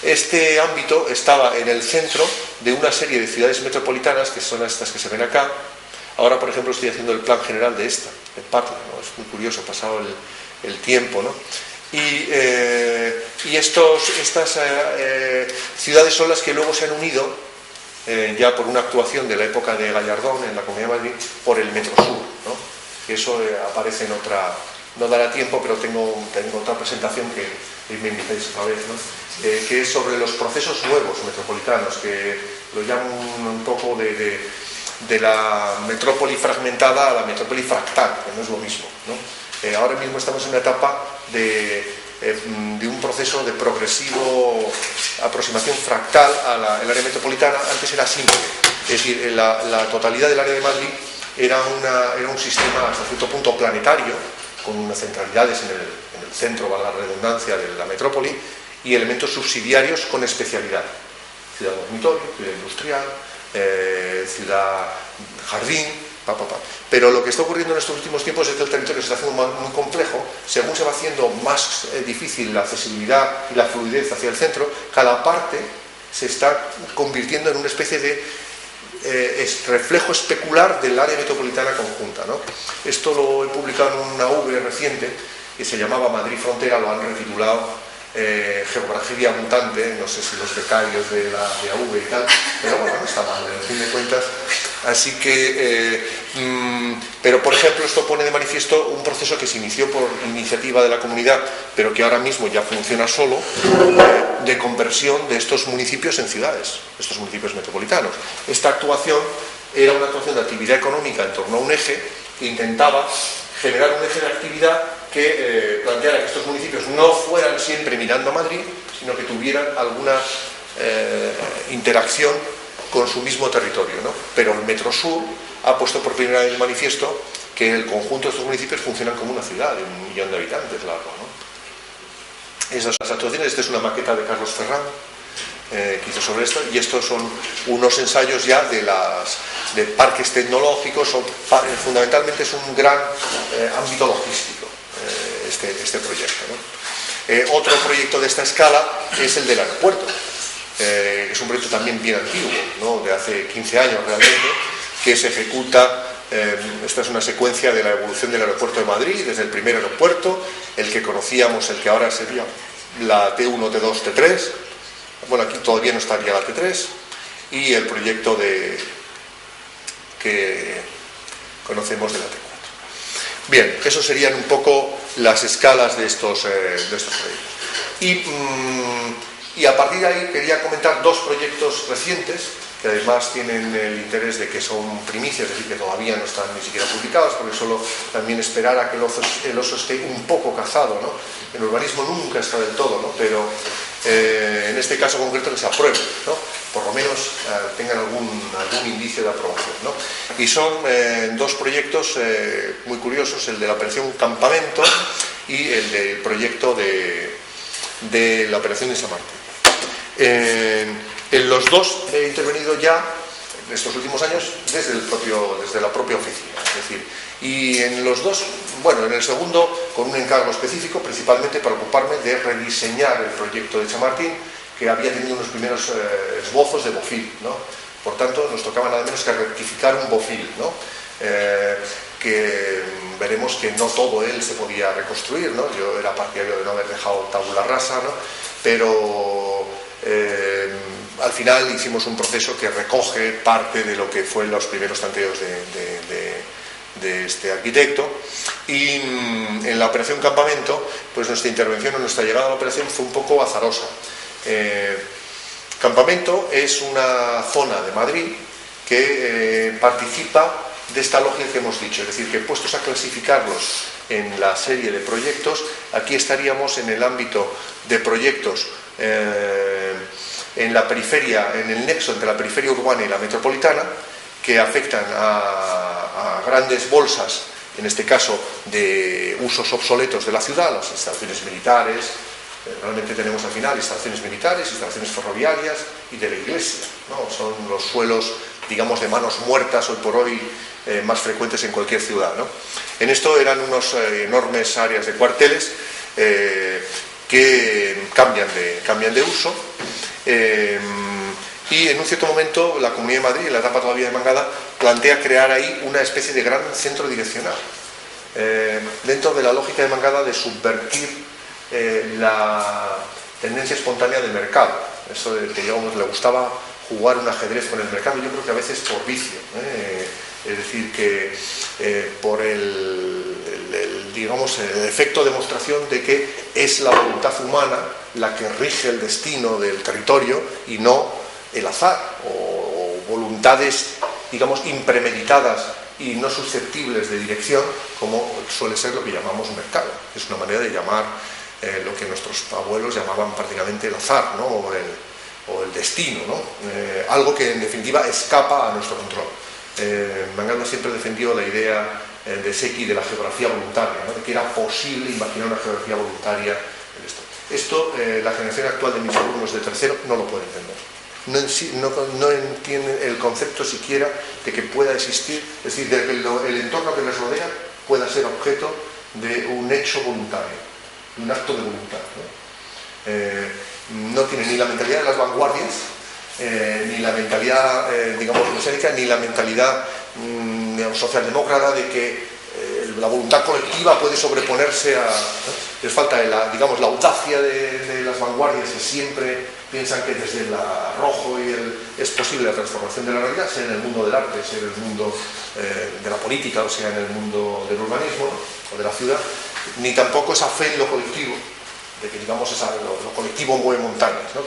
este ámbito estaba en el centro de una serie de ciudades metropolitanas, que son estas que se ven acá. Ahora, por ejemplo, estoy haciendo el plan general de esta, de Parla, ¿no? Es muy curioso, pasado el tiempo, ¿no? Y estas ciudades son las que luego se han unido, ya por una actuación de la época de Gallardón en la Comunidad de Madrid, por el Metro Sur, ¿no? Eso aparece en otra, no dará tiempo, pero tengo otra presentación que me invitáis otra vez, ¿no? Que es sobre los procesos nuevos metropolitanos, que lo llamo un poco de la metrópoli fragmentada a la metrópoli fractal, que no es lo mismo, ¿no? Ahora mismo estamos en una etapa de un proceso de progresivo aproximación fractal al área metropolitana. Antes era simple, es decir, la totalidad del área de Madrid era un sistema hasta cierto punto planetario, con unas centralidades en el centro, valga la redundancia, de la metrópoli, y elementos subsidiarios con especialidad: ciudad dormitorio, ciudad industrial, ciudad jardín, Pero lo que está ocurriendo en estos últimos tiempos es que el territorio se está haciendo muy complejo. Según se va haciendo más difícil la accesibilidad y la fluidez hacia el centro, cada parte se está convirtiendo en una especie de reflejo especular del área metropolitana conjunta, ¿no? Esto lo he publicado en una V reciente que se llamaba Madrid Frontera, lo han retitulado Geografía Mutante, no sé si los becarios de la AV y tal, pero bueno, no está mal, en fin de cuentas. Así que, pero por ejemplo, esto pone de manifiesto un proceso que se inició por iniciativa de la comunidad, pero que ahora mismo ya funciona solo, de conversión de estos municipios en ciudades, estos municipios metropolitanos. Esta actuación era una actuación de actividad económica en torno a un eje que intentaba generar un eje de actividad que planteara que estos municipios no fueran siempre mirando a Madrid, sino que tuvieran alguna interacción con su mismo territorio, ¿no? Pero el Metrosur ha puesto por primera vez de manifiesto que el conjunto de estos municipios funcionan como una ciudad de 1 millón de habitantes largo, ¿no? Esas son las actuaciones. Esta es una maqueta de Carlos Ferrán que hizo sobre esto, y estos son unos ensayos ya de parques tecnológicos. Fundamentalmente es un gran ámbito logístico este proyecto, ¿no? Otro proyecto de esta escala es el del aeropuerto. Es un proyecto también bien antiguo, ¿no? De hace 15 años realmente, que se ejecuta. Esta es una secuencia de la evolución del aeropuerto de Madrid, desde el primer aeropuerto, el que conocíamos, el que ahora sería la T1, T2, T3. Bueno, aquí todavía no estaría la T3, y el proyecto que conocemos de la T4. Bien, eso serían un poco las escalas de estos proyectos. Y a partir de ahí quería comentar 2 proyectos recientes, que además tienen el interés de que son primicias, es decir, que todavía no están ni siquiera publicados, porque solo también esperar a que el oso esté un poco cazado, ¿no? El urbanismo nunca está del todo, ¿no? Pero en este caso concreto que se apruebe, ¿no? Por lo menos tengan algún indicio de aprobación, ¿no? Y son 2 proyectos muy curiosos, el de la operación Campamento y el del proyecto de la operación de San Martín. En los 2 he intervenido ya en estos últimos años desde la propia oficina, es decir, y en los 2, bueno, en el segundo con un encargo específico, principalmente para ocuparme de rediseñar el proyecto de Chamartín, que había tenido unos primeros esbozos de bofil, ¿no? Por tanto, nos tocaba nada menos que rectificar un bofil, ¿no? Que veremos que no todo él se podía reconstruir, ¿no? Yo era partidario de no haber dejado tabula rasa, ¿no? Pero al final hicimos un proceso que recoge parte de lo que fue los primeros tanteos de este arquitecto, y en la operación Campamento, pues nuestra intervención o nuestra llegada a la operación fue un poco azarosa. Campamento es una zona de Madrid que participa de esta lógica que hemos dicho, es decir, que puestos a clasificarlos en la serie de proyectos, aquí estaríamos en el ámbito de proyectos en la periferia, en el nexo entre la periferia urbana y la metropolitana, que afectan a grandes bolsas, en este caso de usos obsoletos de la ciudad, las instalaciones militares. Realmente tenemos al final instalaciones militares, instalaciones ferroviarias y de la iglesia, ¿no? Son los suelos, digamos, de manos muertas hoy por hoy más frecuentes en cualquier ciudad, ¿no? En esto eran unos enormes áreas de cuarteles que cambian de uso, y en un cierto momento la Comunidad de Madrid, en la etapa todavía de Mangada, plantea crear ahí una especie de gran centro direccional, dentro de la lógica de Mangada de subvertir la tendencia espontánea del mercado. Eso de que, digamos, le gustaba jugar un ajedrez con el mercado, yo creo que a veces por vicio, es decir, que por digamos, el efecto de demostración de que es la voluntad humana la que rige el destino del territorio y no el azar o voluntades, digamos, impremeditadas y no susceptibles de dirección, como suele ser lo que llamamos mercado. Es una manera de llamar lo que nuestros abuelos llamaban prácticamente el azar, ¿no? o el destino, ¿no? Algo que en definitiva escapa a nuestro control. Mangada siempre defendió la idea de Secchi de la geografía voluntaria, ¿no? De que era posible imaginar una geografía voluntaria en esto. Esto la generación actual de mis alumnos de tercero no lo puede entender. No entienden el concepto siquiera de que pueda existir, es decir, de que el entorno que les rodea pueda ser objeto de un hecho voluntario, un acto de voluntad, ¿no? No tiene ni la mentalidad de las vanguardias, ni la mentalidad, digamos, mesiánica, ni la mentalidad socialdemócrata de que la voluntad colectiva puede sobreponerse a... Les falta digamos, la audacia de las vanguardias, que siempre piensan que desde el arrojo es posible la transformación de la realidad, sea en el mundo del arte, sea en el mundo de la política, o sea en el mundo del urbanismo, ¿no? O de la ciudad, ni tampoco esa fe en lo colectivo, de que, digamos, lo colectivo mueve montañas, ¿no?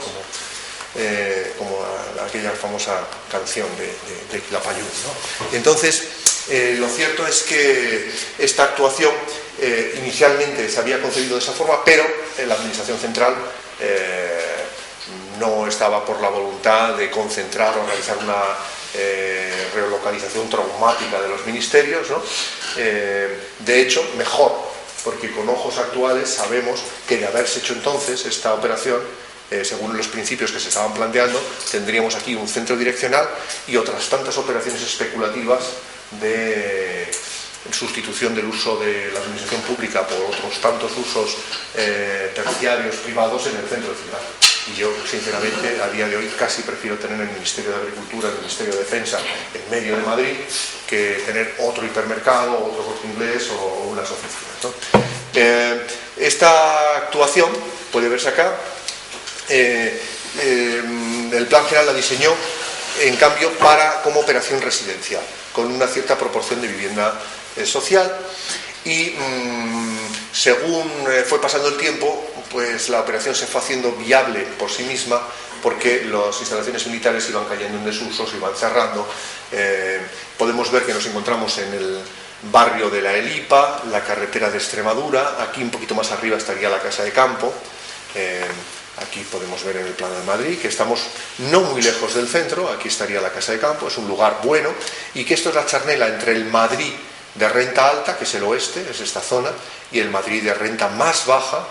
Como aquella famosa canción de Quilapayún, ¿no? Entonces, lo cierto es que esta actuación inicialmente se había concebido de esa forma, pero en la administración central no estaba por la voluntad de concentrar o realizar una relocalización traumática de los ministerios, ¿no? De hecho, mejor, porque con ojos actuales sabemos que de haberse hecho entonces esta operación, según los principios que se estaban planteando, tendríamos aquí un centro direccional y otras tantas operaciones especulativas de sustitución del uso de la administración pública por otros tantos usos terciarios privados en el centro de ciudad. Y yo, sinceramente, a día de hoy casi prefiero tener el Ministerio de Agricultura, el Ministerio de Defensa en medio de Madrid, que tener otro hipermercado, otro Corte Inglés o unas oficinas, ¿no? Esta actuación, puede verse acá, el plan general la diseñó, en cambio, como operación residencial, con una cierta proporción de vivienda social, y según fue pasando el tiempo, pues la operación se fue haciendo viable por sí misma, porque las instalaciones militares iban cayendo en desuso, se iban cerrando. Podemos ver que nos encontramos en el barrio de la Elipa, la carretera de Extremadura. Aquí un poquito más arriba estaría la casa de campo. Aquí podemos ver en el plano de Madrid que estamos no muy lejos del centro. Aquí estaría la casa de campo, es un lugar bueno, y que esto es la charnela entre el Madrid de renta alta, que es el oeste, es esta zona, y el Madrid de renta más baja,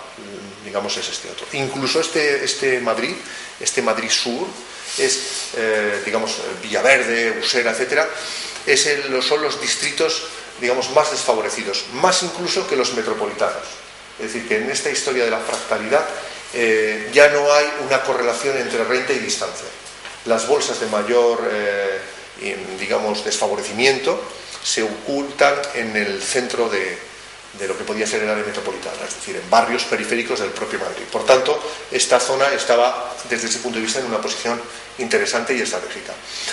digamos, es este otro. Incluso este Madrid sur, es, digamos, Villaverde, Usera, etcétera, son los distritos, digamos, más desfavorecidos, más incluso que los metropolitanos. Es decir, que en esta historia de la fractalidad ya no hay una correlación entre renta y distancia. Las bolsas de mayor, digamos, desfavorecimiento se ocultan en el centro de lo que podía ser el área metropolitana, es decir, en barrios periféricos del propio Madrid. Por tanto, esta zona estaba, desde ese punto de vista, en una posición interesante y estratégica.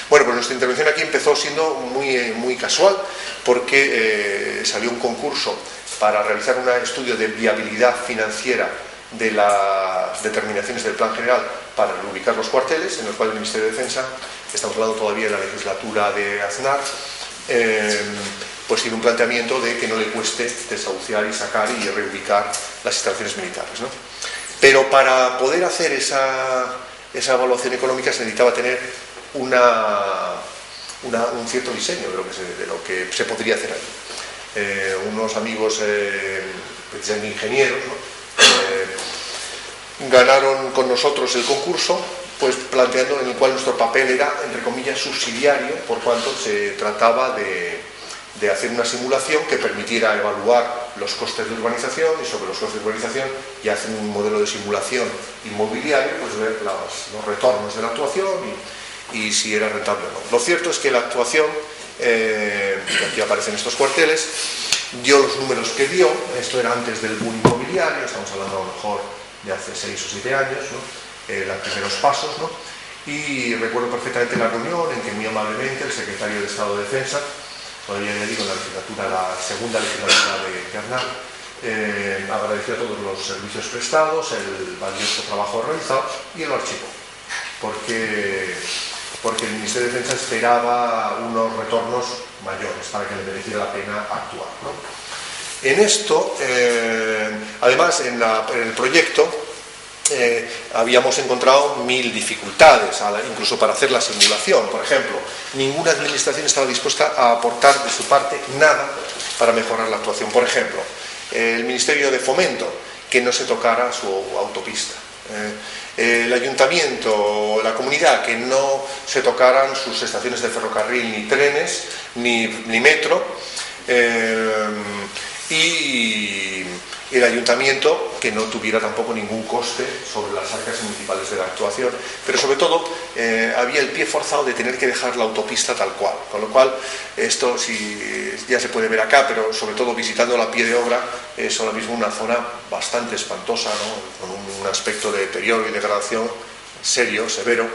Bueno, pues nuestra intervención aquí empezó siendo muy casual, porque salió un concurso para realizar un estudio de viabilidad financiera de las determinaciones del Plan General para ubicar los cuarteles, en el cual el Ministerio de Defensa, estamos hablando todavía de la legislatura de Aznar, pues tiene un planteamiento de que no le cueste desahuciar y sacar y reubicar las instalaciones militares, ¿no? Pero para poder hacer esa evaluación económica se necesitaba tener un cierto diseño de lo que se podría hacer allí. Unos amigos, precisamente ingenieros, ¿no? Ganaron con nosotros el concurso, pues planteando en el cual nuestro papel era, entre comillas, subsidiario, por cuanto se trataba de hacer una simulación que permitiera evaluar los costes de urbanización, y sobre los costes de urbanización, y hacer un modelo de simulación inmobiliario, pues ver los retornos de la actuación y si era rentable o no. Lo cierto es que la actuación, aquí aparecen estos cuarteles, dio los números que dio. Esto era antes del boom inmobiliario, estamos hablando a lo mejor de hace 6 o 7 años, ¿no? Los primeros pasos, ¿no? Y recuerdo perfectamente la reunión en que muy amablemente el secretario de Estado de Defensa, todavía ya digo, la segunda legislatura de Aznar, agradeció a todos los servicios prestados, el valioso trabajo realizado, y lo archivó, porque el Ministerio de Defensa esperaba unos retornos mayores para que le mereciera la pena actuar, ¿no? En esto, además, en el proyecto habíamos encontrado 1000 dificultades, incluso para hacer la simulación. Por ejemplo, ninguna administración estaba dispuesta a aportar de su parte nada para mejorar la actuación. Por ejemplo, el Ministerio de Fomento, que no se tocara su autopista. El ayuntamiento o la comunidad, que no se tocaran sus estaciones de ferrocarril, ni trenes, ni metro. Y el ayuntamiento, que no tuviera tampoco ningún coste sobre las arcas municipales de la actuación, pero sobre todo había el pie forzado de tener que dejar la autopista tal cual, con lo cual esto ya se puede ver acá, pero sobre todo visitando la pie de obra es ahora mismo una zona bastante espantosa, ¿no? Con un aspecto de deterioro y degradación serio, severo,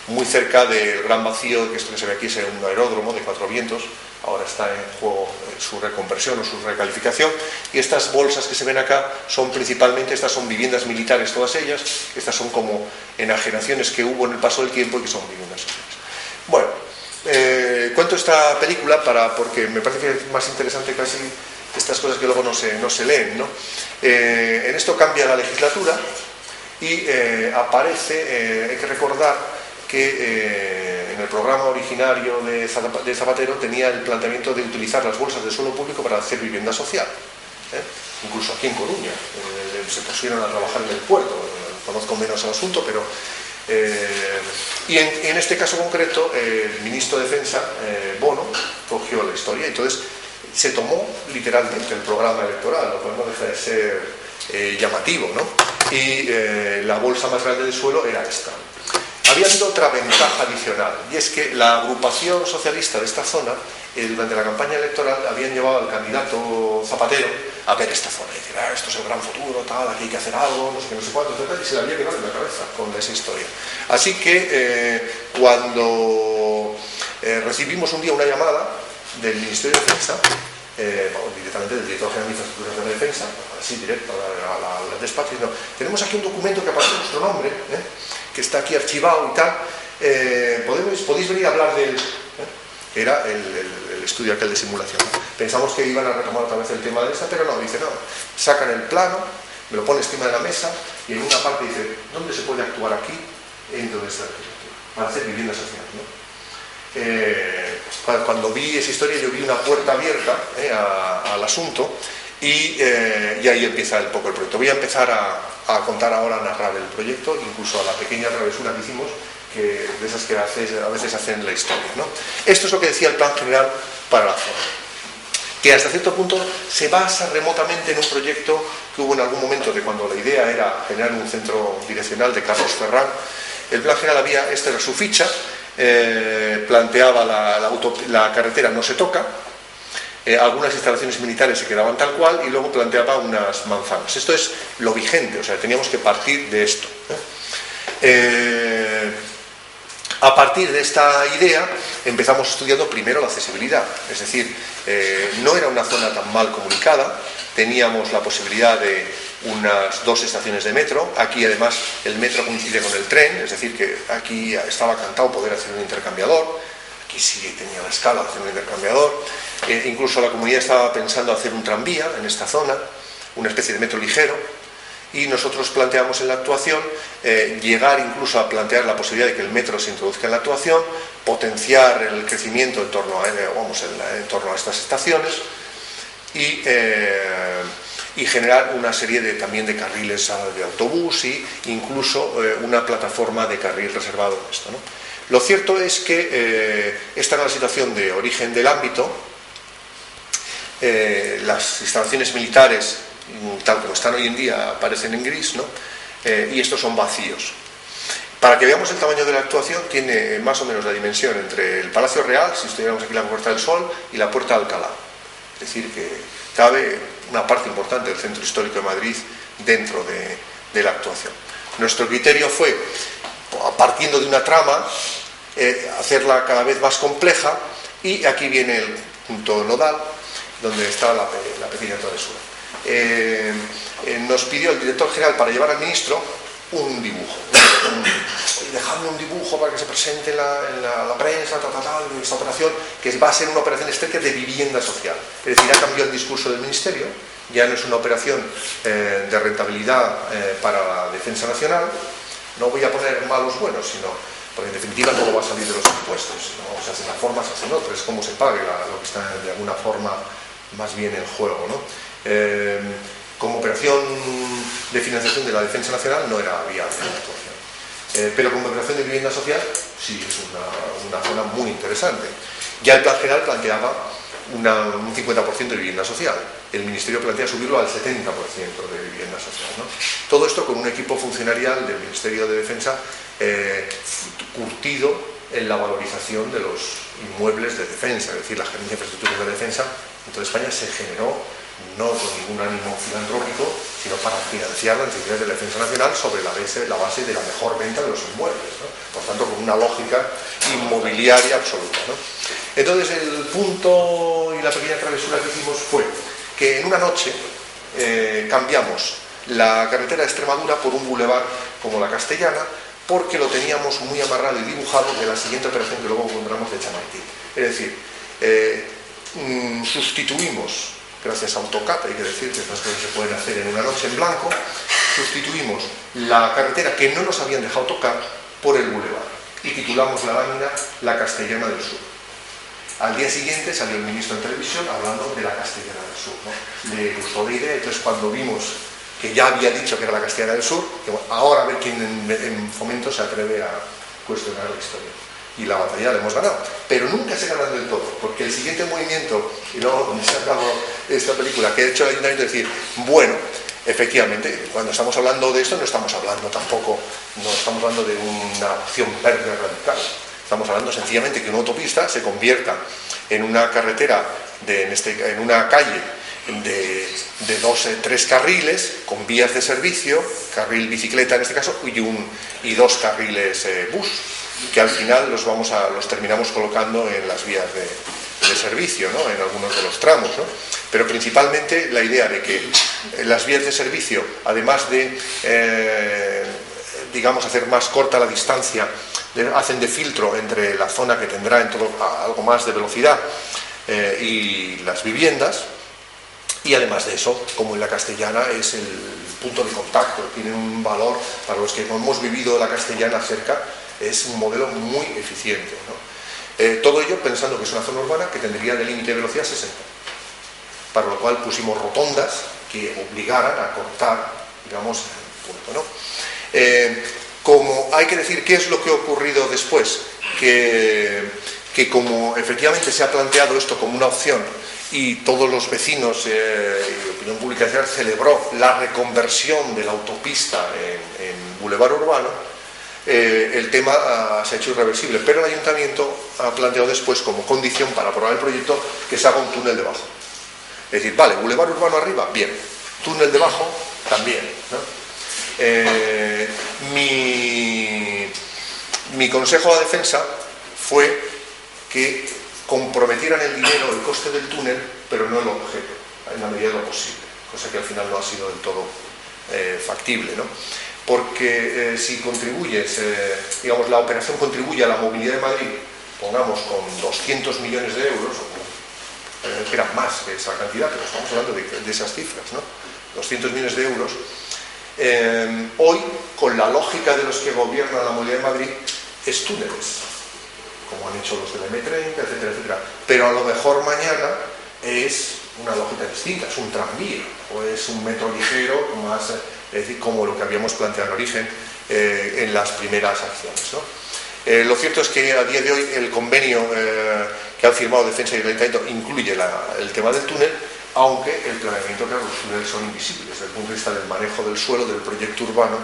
muy cerca del Gran Vacío, que esto que se ve aquí es un aeródromo de 4 vientos. Ahora está en juego su reconversión o su recalificación, y estas bolsas que se ven acá son principalmente, estas son viviendas militares todas ellas, estas son como enajenaciones que hubo en el paso del tiempo y que son viviendas sociales. Bueno, cuento esta película porque me parece que es más interesante casi estas cosas que luego no se leen, ¿no? En esto cambia la legislatura y aparece, hay que recordar que en el programa originario de Zapatero tenía el planteamiento de utilizar las bolsas de suelo público para hacer vivienda social. Incluso aquí en Coruña se pusieron a trabajar en el puerto, conozco menos el asunto, pero y en este caso concreto el ministro de Defensa, Bono, cogió la historia, entonces se tomó literalmente el programa electoral, lo cual no deja de ser llamativo, ¿no? Y la bolsa más grande de suelo era esta. Había habido otra ventaja adicional, y es que la agrupación socialista de esta zona, durante la campaña electoral, habían llevado al candidato Zapatero a ver esta zona y decir, esto es el gran futuro, tal, aquí hay que hacer algo, no sé qué, no sé cuánto, etc. Y se le había quedado en la cabeza con esa historia. Así que cuando recibimos un día una llamada del Ministerio de Defensa, directamente del director general de Infraestructuras de la Defensa, así directo al despacho, diciendo, tenemos aquí un documento que aparece nuestro nombre, que está aquí archivado y tal, ¿podéis venir a hablar del...? Era el estudio aquel de simulación. Pensamos que iban a retomar otra vez el tema de esta, pero no, dice, no, sacan el plano, me lo pone encima de la mesa y en una parte dice, ¿dónde se puede actuar aquí dentro de esta arquitectura? Para hacer vivienda social, ¿no? Cuando vi esa historia yo vi una puerta abierta al asunto y ahí empieza un poco el proyecto. Voy a empezar a contar ahora, a narrar el proyecto, incluso a la pequeña travesura que hicimos, de esas que a veces hacen la historia, ¿no? Esto es lo que decía el plan general para la zona, que hasta cierto punto se basa remotamente en un proyecto que hubo en algún momento de cuando la idea era generar un centro direccional de Carlos Ferrán. El plan general esta era su ficha, planteaba la carretera no se toca, algunas instalaciones militares se quedaban tal cual y luego planteaba unas manzanas. Esto es lo vigente, o sea, teníamos que partir de esto. A partir de esta idea empezamos estudiando primero la accesibilidad, es decir, no era una zona tan mal comunicada, teníamos la posibilidad de unas 2 estaciones de metro, aquí además el metro coincide con el tren, es decir que aquí estaba cantado poder hacer un intercambiador, aquí sí tenía la escala de hacer un intercambiador, incluso la comunidad estaba pensando hacer un tranvía en esta zona, una especie de metro ligero. Y nosotros planteamos en la actuación llegar incluso a plantear la posibilidad de que el metro se introduzca en la actuación, potenciar el crecimiento en torno a estas estaciones y generar una serie también de carriles de autobús e incluso una plataforma de carril reservado en esto, ¿no? Lo cierto es que esta era la situación de origen del ámbito. Las instalaciones militares, tal como están hoy en día, aparecen en gris, ¿no? Y estos son vacíos. Para que veamos el tamaño de la actuación, tiene más o menos la dimensión entre el Palacio Real, si estuviéramos aquí la Puerta del Sol, y la Puerta de Alcalá. Es decir, que cabe una parte importante del centro histórico de Madrid dentro de la actuación. Nuestro criterio fue, partiendo de una trama, hacerla cada vez más compleja, y aquí viene el punto nodal, donde está la pequeña travesura. Nos pidió el director general para llevar al ministro un dibujo. Dejadme un dibujo para que se presente en la prensa, esta operación, que va a ser una operación estricta de vivienda social. Es decir, ha cambiado el discurso del ministerio, ya no es una operación de rentabilidad para la defensa nacional. No voy a poner malos buenos, sino porque en definitiva todo va a salir de los impuestos, ¿no? Se hacen las formas, se hacen otras, es como se pague lo que está de alguna forma más bien en juego, ¿no? Como operación de financiación de la defensa nacional no era viable la actuación, pero como operación de vivienda social sí es una zona muy interesante. Ya el plan general planteaba un 50% de vivienda social, el ministerio plantea subirlo al 70% de vivienda social, ¿no? Todo esto con un equipo funcionarial del Ministerio de Defensa curtido en la valorización de los inmuebles de defensa, es decir, la Gerencia de Infraestructuras de Defensa en toda España se generó no con ningún ánimo filantrópico, sino para financiar las necesidades de la defensa nacional sobre la base de la mejor venta de los inmuebles, ¿no? Por tanto, con una lógica inmobiliaria absoluta, ¿no? Entonces, el punto y la pequeña travesura que hicimos fue que en una noche cambiamos la carretera de Extremadura por un bulevar como la Castellana, porque lo teníamos muy amarrado y dibujado de la siguiente operación que luego encontramos de Chamartín. Es decir, sustituimos, gracias a AutoCAD, hay que decir que estas cosas se pueden hacer en una noche en blanco, sustituimos la carretera que no nos habían dejado tocar por el bulevar y titulamos la lámina La Castellana del Sur. Al día siguiente salió el ministro en televisión hablando de la Castellana del Sur, ¿no? Le gustó la idea, entonces cuando vimos que ya había dicho que era la Castellana del Sur, que bueno, ahora a ver quién en Fomento se atreve a cuestionar la historia. Y la batalla la hemos ganado, pero nunca se gana del todo, porque el siguiente movimiento, y luego donde se acabó esta película que ha hecho el Ayuntamiento, es decir, bueno, efectivamente, cuando estamos hablando de esto no estamos hablando tampoco, no estamos hablando de una opción verde radical, estamos hablando sencillamente que una autopista se convierta en una carretera, en una calle de 3 carriles con vías de servicio, carril bicicleta en este caso, y 2 carriles bus, que al final los terminamos colocando en las vías de servicio, ¿no? En algunos de los tramos, ¿no? Pero principalmente la idea de que las vías de servicio, además de digamos hacer más corta la distancia, hacen de filtro entre la zona que tendrá en todo algo más de velocidad y las viviendas. Y además de eso, como en la Castellana es el punto de contacto, tiene un valor para los que hemos vivido la Castellana cerca, es un modelo muy eficiente, ¿no? Todo ello pensando que es una zona urbana que tendría de límite de velocidad 60, para lo cual pusimos rotondas que obligaran a cortar, digamos, el punto, ¿no? Como hay que decir qué es lo que ha ocurrido después, que como efectivamente se ha planteado esto como una opción y todos los vecinos y opinión pública celebró la reconversión de la autopista en bulevar urbano, el tema se ha hecho irreversible, pero el Ayuntamiento ha planteado después como condición para aprobar el proyecto que se haga un túnel debajo. Es decir, vale, bulevar urbano arriba, bien, túnel debajo, también, ¿no? Mi consejo a defensa fue que comprometieran el dinero, el coste del túnel, pero no el objeto, en la medida de lo posible, cosa que al final no ha sido del todo factible, ¿no? Porque si contribuyes, digamos, la operación contribuye a la movilidad de Madrid, pongamos con 200 millones de euros, que eran más que esa cantidad, pero estamos hablando de esas cifras, ¿no? 200 millones de euros. Hoy, con la lógica de los que gobiernan la movilidad de Madrid, es túneles, como han hecho los de la M30, etcétera, etcétera. Pero a lo mejor mañana es una lógica distinta, es un tranvía, o es un metro ligero, más, es decir, como lo que habíamos planteado en origen en las primeras acciones, ¿no? Lo cierto es que a día de hoy el convenio que han firmado Defensa y el Ayuntamiento incluye el tema del túnel, aunque el planeamiento, claro, los túneles son invisibles desde el punto de vista del manejo del suelo, del proyecto urbano,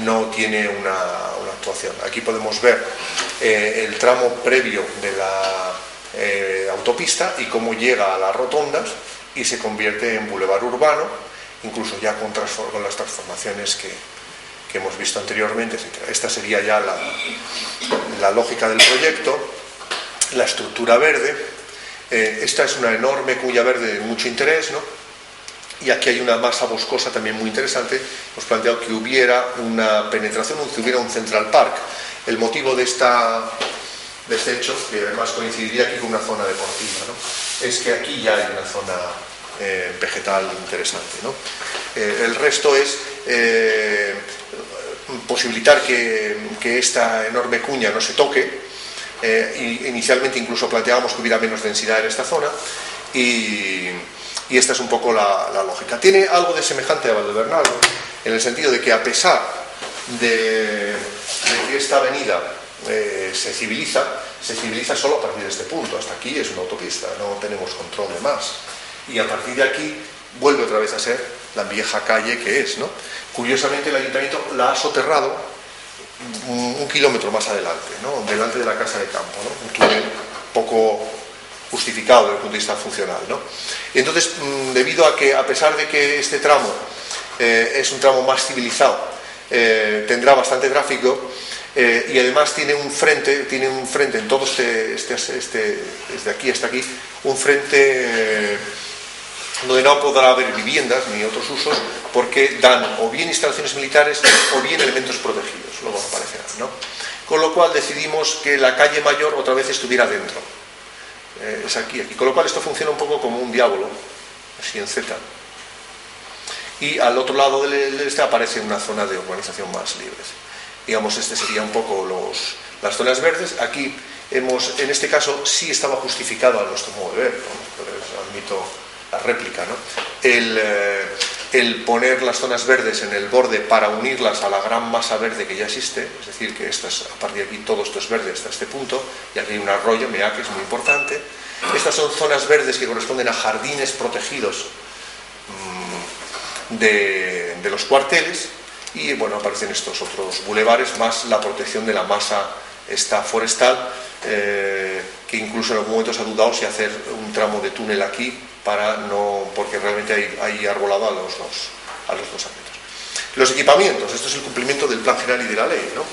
no tiene una actuación. Aquí podemos ver el tramo previo de la autopista y cómo llega a las rotondas y se convierte en bulevar urbano, incluso ya con las transformaciones que hemos visto anteriormente, etc. Esta sería ya la lógica del proyecto, la estructura verde. Esta es una enorme cuña verde de mucho interés, ¿no? Y aquí hay una masa boscosa también muy interesante. Hemos planteado que hubiera una penetración, que hubiera un Central Park. El motivo de este hecho, que además coincidiría aquí con una zona deportiva, ¿no? Es que aquí ya hay una zona vegetal interesante, ¿no? El resto es posibilitar que esta enorme cuña no se toque. Inicialmente incluso planteábamos que hubiera menos densidad en esta zona y esta es un poco la lógica. Tiene algo de semejante a Valdebernal, ¿no? En el sentido de que a pesar de que esta avenida se civiliza solo a partir de este punto. Hasta aquí es una autopista, no tenemos control de más. Y a partir de aquí vuelve otra vez a ser la vieja calle que es, ¿no? Curiosamente el Ayuntamiento la ha soterrado un kilómetro más adelante, ¿no? Delante de la casa de campo, ¿no? Un túnel poco justificado desde el punto de vista funcional, ¿no? Y entonces, debido a que, a pesar de que este tramo es un tramo más civilizado, tendrá bastante tráfico y además tiene un frente en todo desde aquí hasta aquí, un frente donde no podrá haber viviendas ni otros usos, porque dan o bien instalaciones militares o bien elementos protegidos, luego aparecerán, ¿no? Con lo cual decidimos que la calle mayor otra vez estuviera dentro. Es aquí. Con lo cual esto funciona un poco como un diálogo, así en Z. y al otro lado del este aparece una zona de urbanización más libres. Digamos, este sería un poco las zonas verdes. Aquí en este caso sí estaba justificado a nuestro modo de ver, ¿no? Admito la réplica, ¿no? El poner las zonas verdes en el borde para unirlas a la gran masa verde que ya existe, es decir, que a partir de aquí todo esto es verde hasta este punto, y aquí hay un arroyo, Mea, que es muy importante. Estas son zonas verdes que corresponden a jardines protegidos de los cuarteles, y bueno, aparecen estos otros bulevares, más la protección de la masa esta forestal, que incluso en algún momento se ha dudado si hacer un tramo de túnel aquí, porque realmente hay arbolado a los dos ámbitos. Los equipamientos, esto es el cumplimiento del plan general y de la ley, ¿no?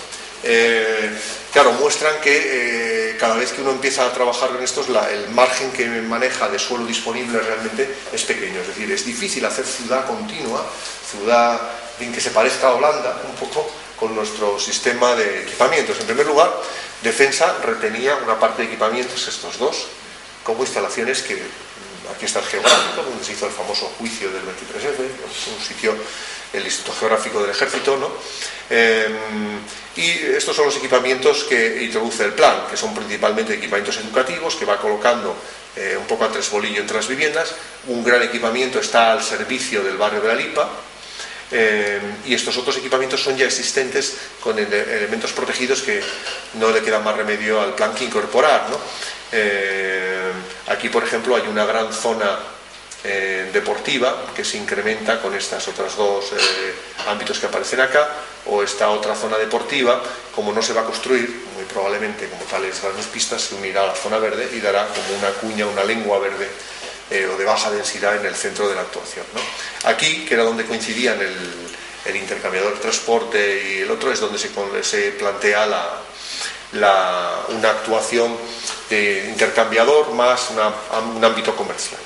Claro, muestran que cada vez que uno empieza a trabajar en estos, el margen que maneja de suelo disponible realmente es pequeño, es decir, es difícil hacer ciudad continua, ciudad en que se parezca a Holanda un poco con nuestro sistema de equipamientos. En primer lugar, Defensa retenía una parte de equipamientos, estos dos, como instalaciones que, aquí está el geográfico, donde se hizo el famoso juicio del 23F, un sitio, el Instituto Geográfico del Ejército, ¿no? Y estos son los equipamientos que introduce el plan, que son principalmente equipamientos educativos, que va colocando un poco a tresbolillo entre las viviendas. Un gran equipamiento está al servicio del barrio de la Lipa, y estos otros equipamientos son ya existentes con elementos protegidos que no le queda más remedio al plan que incorporar, ¿no? Aquí, por ejemplo, hay una gran zona deportiva que se incrementa con estas otras dos ámbitos que aparecen acá, o esta otra zona deportiva, como no se va a construir, muy probablemente como tales grandes pistas, se unirá a la zona verde y dará como una cuña, una lengua verde o de baja densidad en el centro de la actuación, ¿no? Aquí, que era donde coincidían el intercambiador de transporte y el otro, es donde se plantea una actuación de intercambiador más un ámbito comercial.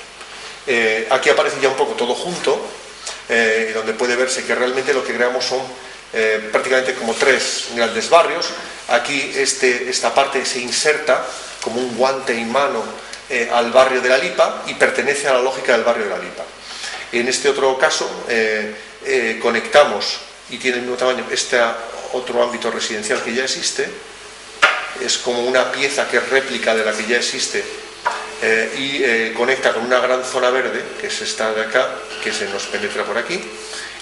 Aquí aparece ya un poco todo junto, donde puede verse que realmente lo que creamos son prácticamente como tres grandes barrios. Aquí esta parte se inserta como un guante en mano al barrio de la Lipa y pertenece a la lógica del barrio de la Lipa. En este otro caso conectamos, y tiene el mismo tamaño, este otro ámbito residencial que ya existe, es como una pieza que es réplica de la que ya existe, y conecta con una gran zona verde, que es esta de acá, que se nos penetra por aquí,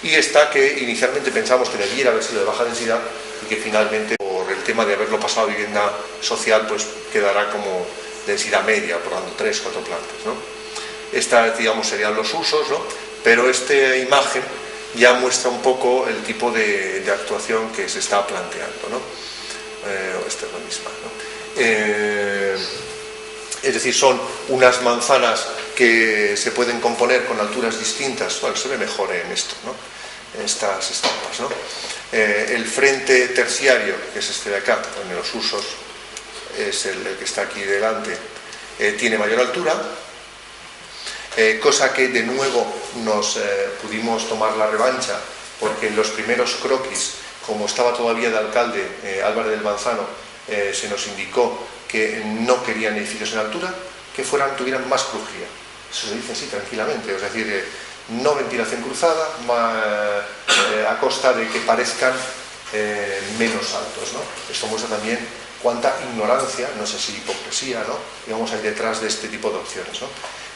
y esta que inicialmente pensamos que debiera haber sido de baja densidad y que finalmente, por el tema de haberlo pasado a vivienda social, pues quedará como densidad media, por tanto 3 o 4 plantas, ¿no? Estas, digamos, serían los usos, ¿no? Pero esta imagen ya muestra un poco el tipo de actuación que se está planteando, ¿no? Esta es la misma, ¿no? Es decir, son unas manzanas que se pueden componer con alturas distintas. Bueno, se ve mejor en esto, ¿no? En estas estampas, ¿no? El frente terciario, que es este de acá, en los usos, es el que está aquí delante, tiene mayor altura, cosa que de nuevo nos pudimos tomar la revancha, porque en los primeros croquis, como estaba todavía de alcalde Álvarez del Manzano, se nos indicó que no querían edificios en altura, que tuvieran más crujía. Eso se dice así tranquilamente, es decir, no ventilación cruzada, a costa de que parezcan menos altos, ¿no? Esto muestra también cuánta ignorancia, no sé si hipocresía, ¿no?, digamos, hay detrás de este tipo de opciones, ¿no?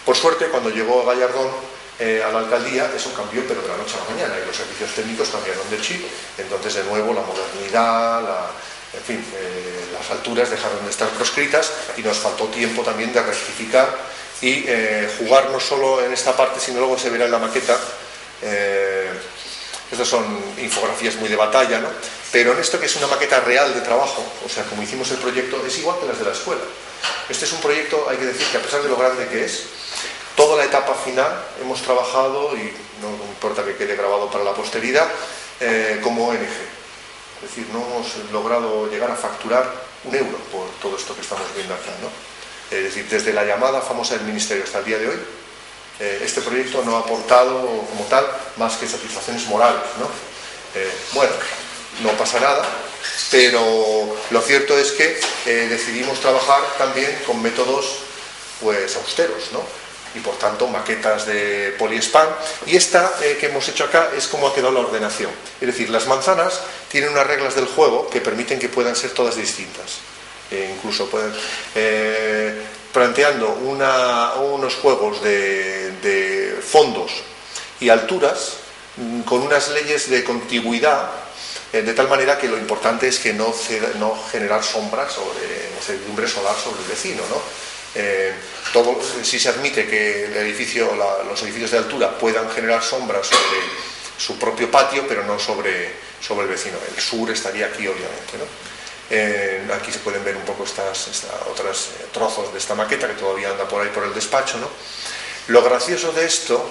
Por suerte, cuando llegó Gallardón a la alcaldía, eso cambió, pero de la noche a la mañana, y los servicios técnicos cambiaron de chip. Entonces, de nuevo, la modernidad, en fin, las alturas dejaron de estar proscritas, y nos faltó tiempo también de rectificar y jugar no solo en esta parte, sino luego se verá en la maqueta. Estas son infografías muy de batalla, ¿no? Pero en esto, que es una maqueta real de trabajo, o sea, como hicimos el proyecto, es igual que las de la escuela. Este es un proyecto, hay que decir, que a pesar de lo grande que es, toda la etapa final hemos trabajado, y no importa que quede grabado para la posteridad, como ONG. Es decir, no hemos logrado llegar a facturar un euro por todo esto que estamos viendo acá, ¿no? Es decir, desde la llamada famosa del Ministerio hasta el día de hoy, este proyecto no ha aportado como tal más que satisfacciones morales, ¿no? Bueno, no pasa nada, pero lo cierto es que decidimos trabajar también con métodos, pues, austeros, ¿no? y por tanto maquetas de poliespan. Y esta que hemos hecho acá es como ha quedado la ordenación. Es decir, las manzanas tienen unas reglas del juego que permiten que puedan ser todas distintas. Incluso pueden, planteando unos juegos de fondos y alturas con unas leyes de contigüidad, de tal manera que lo importante es que no generar sombras sobre servidumbre solar sobre el vecino, ¿no? Sí se admite que los edificios de altura puedan generar sombras sobre su propio patio, pero no sobre el vecino. El sur estaría aquí, obviamente, ¿no? Aquí se pueden ver un poco otros trozos de esta maqueta que todavía anda por ahí por el despacho, ¿no? Lo gracioso de esto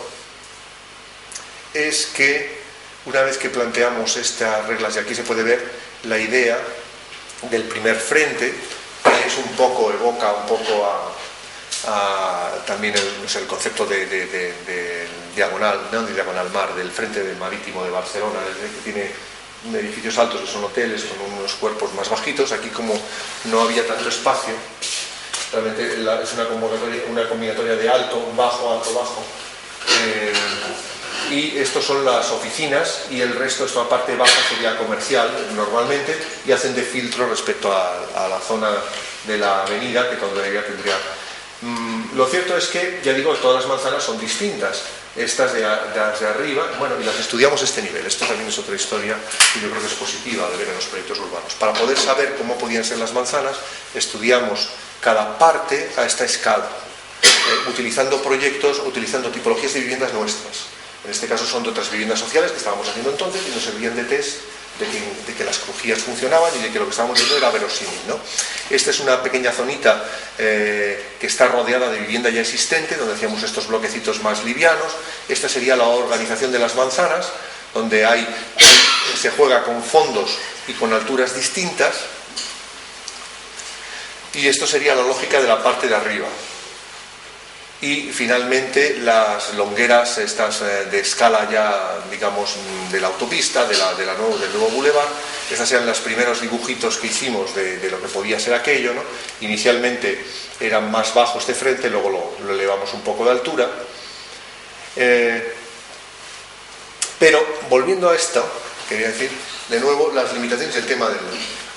es que una vez que planteamos estas reglas, y aquí se puede ver la idea del primer frente, que es un poco, evoca un poco también el concepto de diagonal, no de diagonal mar, del frente del marítimo de Barcelona, que tiene edificios altos que son hoteles con unos cuerpos más bajitos. Aquí, como no había tanto espacio, realmente es una combinatoria de alto, bajo, alto, bajo. Y estos son las oficinas, y el resto, esta parte baja sería comercial normalmente, y hacen de filtro respecto a la zona de la avenida, que todavía tendría. Lo cierto es que, ya digo, todas las manzanas son distintas. Estas de arriba, bueno, y las estudiamos a este nivel. Esto también es otra historia y yo creo que es positiva de ver en los proyectos urbanos. Para poder saber cómo podían ser las manzanas, estudiamos cada parte a esta escala, utilizando tipologías de viviendas nuestras. En este caso son de otras viviendas sociales que estábamos haciendo entonces y nos servían de test de que las crujías funcionaban y de que lo que estábamos viendo era verosímil, ¿no? Esta es una pequeña zonita que está rodeada de vivienda ya existente, donde hacíamos estos bloquecitos más livianos. Esta sería la organización de las manzanas, donde se juega con fondos y con alturas distintas. Y esto sería la lógica de la parte de arriba. Y finalmente las longueras estas de escala ya, digamos, de la autopista, del nuevo boulevard. Estas eran los primeros dibujitos que hicimos de lo que podía ser aquello, ¿no? Inicialmente eran más bajos de frente, luego lo elevamos un poco de altura. Pero volviendo a esto, quería decir de nuevo las limitaciones del tema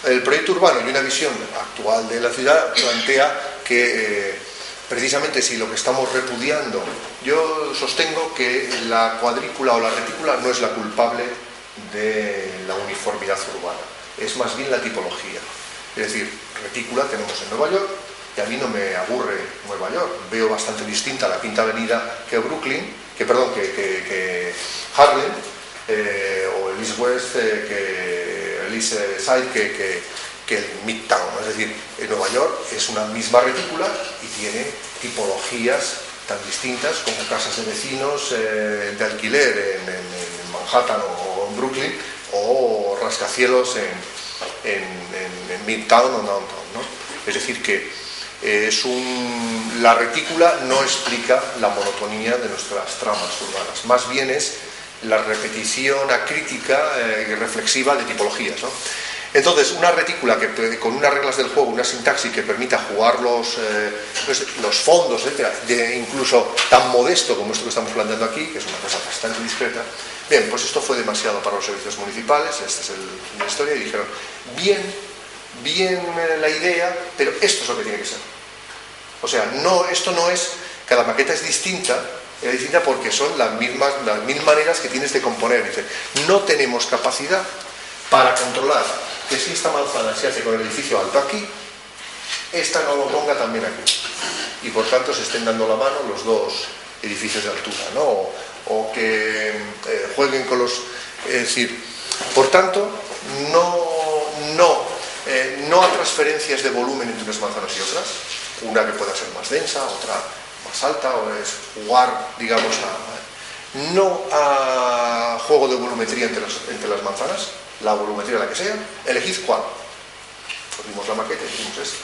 del proyecto urbano, y una visión actual de la ciudad plantea que precisamente si lo que estamos repudiando, yo sostengo que la cuadrícula o la retícula no es la culpable de la uniformidad urbana, es más bien la tipología. Es decir, retícula tenemos en Nueva York, y a mí no me aburre Nueva York, veo bastante distinta la Quinta Avenida que Harlem, o el East West, el East Side que el Midtown. Es decir, en Nueva York es una misma retícula y tiene tipologías tan distintas como casas de vecinos de alquiler en Manhattan o en Brooklyn, o rascacielos en Midtown o Downtown, ¿no? Es decir, que la retícula no explica la monotonía de nuestras tramas urbanas, más bien es la repetición acrítica y reflexiva de tipologías, ¿no? Entonces, una retícula con unas reglas del juego, una sintaxis que permita jugar los fondos, etcétera, incluso tan modesto como esto que estamos planteando aquí, que es una cosa bastante discreta. Bien, pues esto fue demasiado para los servicios municipales, esta es la historia, y dijeron, bien la idea, pero esto es lo que tiene que ser. O sea, esto no es, cada maqueta es distinta porque son las mil maneras que tienes de componer. Dice, no tenemos capacidad para controlar que si esta manzana se hace con el edificio alto aquí, esta no lo ponga también aquí. Y por tanto se estén dando la mano los dos edificios de altura, ¿no? O que jueguen con los... Es decir, por tanto, no a transferencias de volumen entre unas manzanas y otras, una que pueda ser más densa, otra más alta, o es jugar, digamos, no a juego de volumetría entre las manzanas, la volumetría la que sea, elegid cuál. Pues vimos la maqueta y dijimos esto.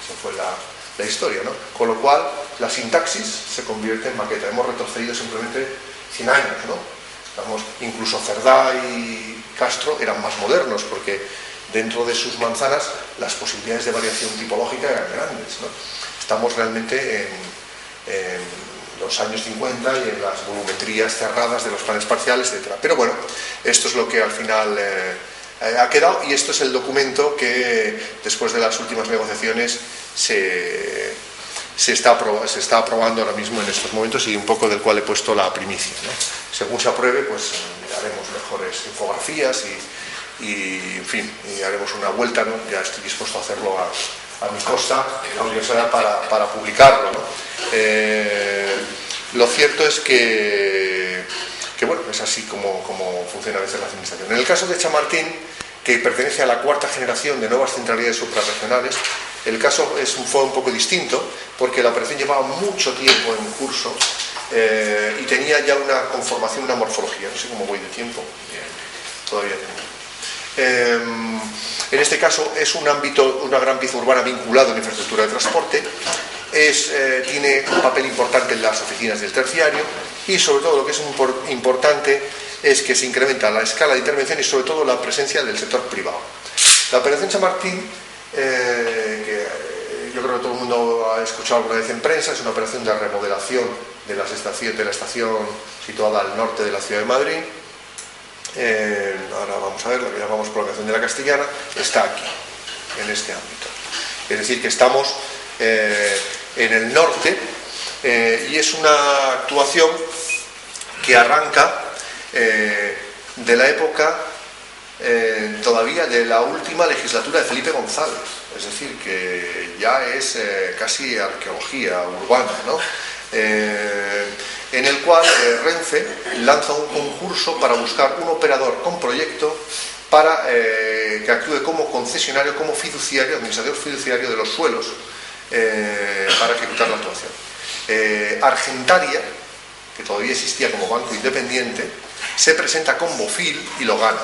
Esa fue la historia, ¿no? Con lo cual, la sintaxis se convierte en maqueta. Hemos retrocedido simplemente 100 años, ¿no? Incluso Cerdá y Castro eran más modernos, porque dentro de sus manzanas las posibilidades de variación tipológica eran grandes, ¿no? Estamos realmente los años 50 y en las volumetrías cerradas de los planes parciales, etc. Pero bueno, esto es lo que al final ha quedado, y esto es el documento que después de las últimas negociaciones se está aprobando ahora mismo en estos momentos, y un poco del cual he puesto la primicia, ¿no? Según se apruebe, pues haremos mejores infografías y en fin, y haremos una vuelta, ¿no? Ya estoy dispuesto a hacerlo a mi costa, aunque sea para publicarlo, ¿no? Lo cierto es que bueno, es así como funciona a veces la administración. En el caso de Chamartín, que pertenece a la cuarta generación de nuevas centralidades suprarregionales, el caso fue un poco distinto, porque la operación llevaba mucho tiempo en curso y tenía ya una conformación, una morfología. No sé cómo voy de tiempo, todavía tengo. En este caso es un ámbito, una gran pieza urbana vinculada a la infraestructura de transporte, tiene un papel importante en las oficinas del terciario, y sobre todo lo que es importante es que se incrementa la escala de intervención y sobre todo la presencia del sector privado. La operación Chamartín, que yo creo que todo el mundo ha escuchado alguna vez en prensa, es una operación de remodelación de la estación situada al norte de la ciudad de Madrid. Ahora vamos a ver, lo que llamamos prolongación de la Castellana, está aquí, en este ámbito. Es decir, que estamos en el norte, y es una actuación que arranca de la época todavía de la última legislatura de Felipe González, es decir, que ya es casi arqueología urbana, ¿no? En el cual Renfe lanza un concurso para buscar un operador con proyecto para que actúe como concesionario, como fiduciario, administrador fiduciario de los suelos, para ejecutar la actuación. Argentaria, que todavía existía como banco independiente, se presenta con Bofil y lo gana,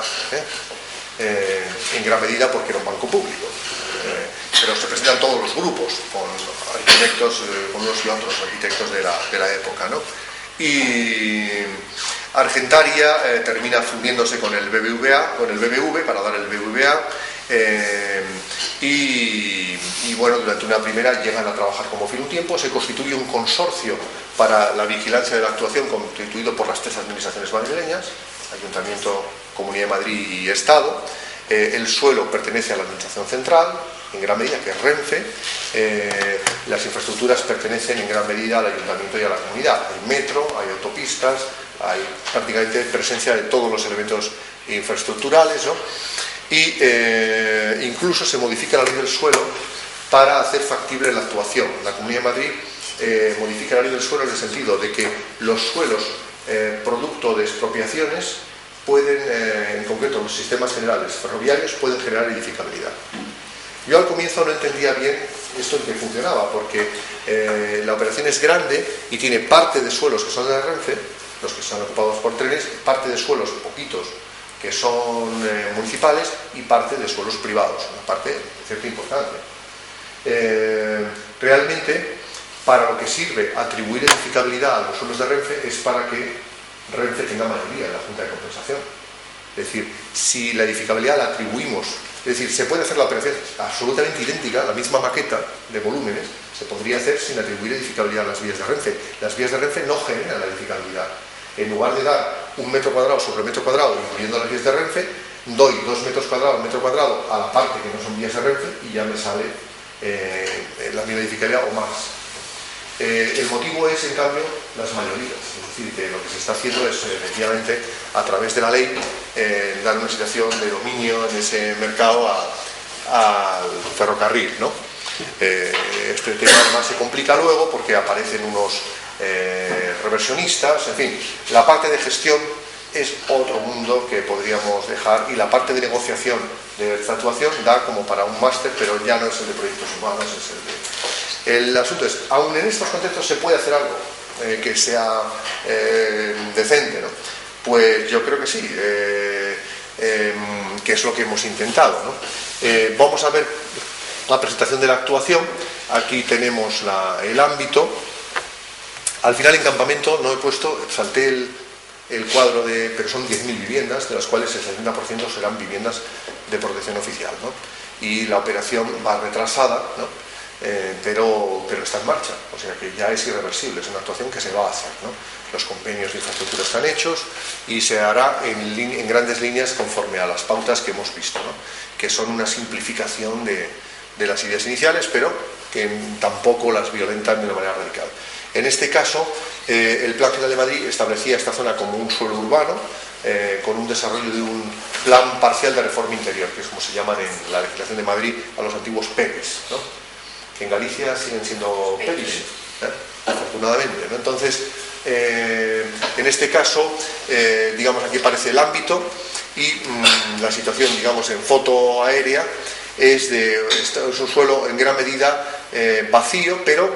en gran medida porque era un banco público, pero se presentan todos los grupos con arquitectos, con unos y otros arquitectos de la época, ¿no? Y Argentaria termina fundiéndose con el BBV para dar el BBVA, y bueno, durante una primera llegan a trabajar como Bofil un tiempo, se constituye un consorcio para la vigilancia de la actuación constituido por las tres administraciones madrileñas, Ayuntamiento, Comunidad de Madrid y Estado. El suelo pertenece a la administración central, en gran medida, que es Renfe. Las infraestructuras pertenecen en gran medida al Ayuntamiento y a la comunidad. Hay metro, hay autopistas, hay prácticamente presencia de todos los elementos infraestructurales, ¿no? Y incluso se modifica la ley del suelo para hacer factible la actuación. La Comunidad de Madrid modifica la ley del suelo en el sentido de que los suelos producto de expropiaciones pueden, en concreto los sistemas generales ferroviarios, pueden generar edificabilidad. Yo al comienzo no entendía bien esto en qué funcionaba, porque la operación es grande y tiene parte de suelos que son de Renfe, los que están ocupados por trenes, parte de suelos, poquitos, que son municipales, y parte de suelos privados, una parte de cierta importancia. Realmente, para lo que sirve atribuir edificabilidad a los suelos de Renfe es para que Renfe tenga mayoría en la Junta de Compensación. Es decir, si la edificabilidad la atribuimos, es decir, se puede hacer la operación absolutamente idéntica, la misma maqueta de volúmenes, se podría hacer sin atribuir edificabilidad a las vías de Renfe. Las vías de Renfe no generan la edificabilidad. En lugar de dar un metro cuadrado sobre metro cuadrado, incluyendo las vías de Renfe, doy 2 metros cuadrados, metro cuadrado a la parte que no son vías de Renfe y ya me sale la misma edificabilidad o más. El motivo es, en cambio, las mayorías. Es decir, que lo que se está haciendo es, efectivamente, a través de la ley, dar una situación de dominio en ese mercado al ferrocarril, ¿no? Este tema además se complica luego porque aparecen unos reversionistas, en fin, la parte de gestión es otro mundo que podríamos dejar, y la parte de negociación de esta actuación da como para un máster, pero ya no es el de proyectos humanos, es el de... El asunto es, aún en estos contextos se puede hacer algo que sea decente, ¿no? Pues yo creo que sí, que es lo que hemos intentado, ¿no? Vamos a ver la presentación de la actuación. Aquí tenemos el ámbito. Al final, en campamento no he puesto, salté el cuadro pero son 10.000 viviendas, de las cuales el 70% serán viviendas de protección oficial, ¿no? Y la operación va retrasada, ¿no? pero está en marcha, o sea que ya es irreversible, es una actuación que se va a hacer, ¿no? Los convenios de infraestructura están hechos y se hará en grandes líneas conforme a las pautas que hemos visto, ¿no? Que son una simplificación de las ideas iniciales, pero que tampoco las violentan de una manera radical. En este caso, el Plan General de Madrid establecía esta zona como un suelo urbano, con un desarrollo de un plan parcial de reforma interior, que es como se llaman en la legislación de Madrid a los antiguos PEPs, ¿no? Que en Galicia siguen siendo PEPs, afortunadamente, ¿no? Entonces, en este caso, digamos, aquí aparece el ámbito y la situación, digamos, en foto aérea es un suelo en gran medida vacío, pero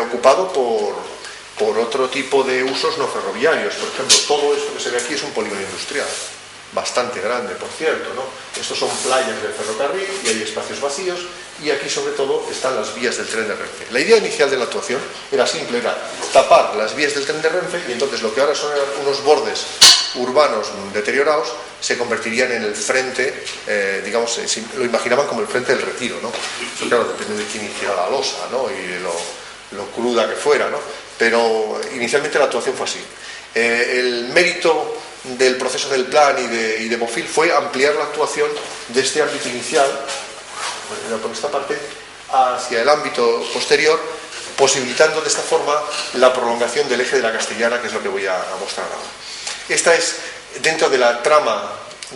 ocupado por otro tipo de usos no ferroviarios. Por ejemplo, todo esto que se ve aquí es un polígono industrial, bastante grande, por cierto, ¿no? Estos son playas del ferrocarril y hay espacios vacíos, y aquí sobre todo están las vías del tren de Renfe. La idea inicial de la actuación era simple, era tapar las vías del tren de Renfe, y entonces lo que ahora son unos bordes urbanos deteriorados se convertirían en el frente, digamos, lo imaginaban como el frente del Retiro, ¿no? Eso, claro, depende de quién hiciera la losa, ¿no? Y de lo cruda que fuera, ¿no? Pero inicialmente la actuación fue así. El mérito del proceso del plan y de Bofill fue ampliar la actuación de este ámbito inicial, por esta parte, hacia el ámbito posterior, posibilitando de esta forma la prolongación del eje de la Castellana, que es lo que voy a mostrar ahora. Esta es, dentro de la trama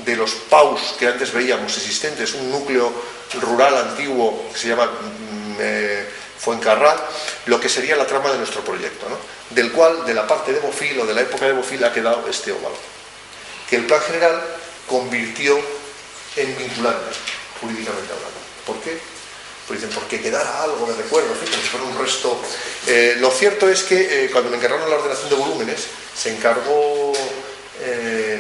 de los PAUs que antes veíamos existentes, un núcleo rural antiguo que se llama Fuencarral, lo que sería la trama de nuestro proyecto, ¿no? Del cual, de la parte de Bofill o de la época de Bofill, ha quedado este óvalo, que el plan general convirtió en vinculante, jurídicamente hablando. ¿Por qué? Pues dicen, porque quedara algo de recuerdo, ¿sí? Como si fuera un resto. Lo cierto es que cuando me encargaron la ordenación de volúmenes, se encargó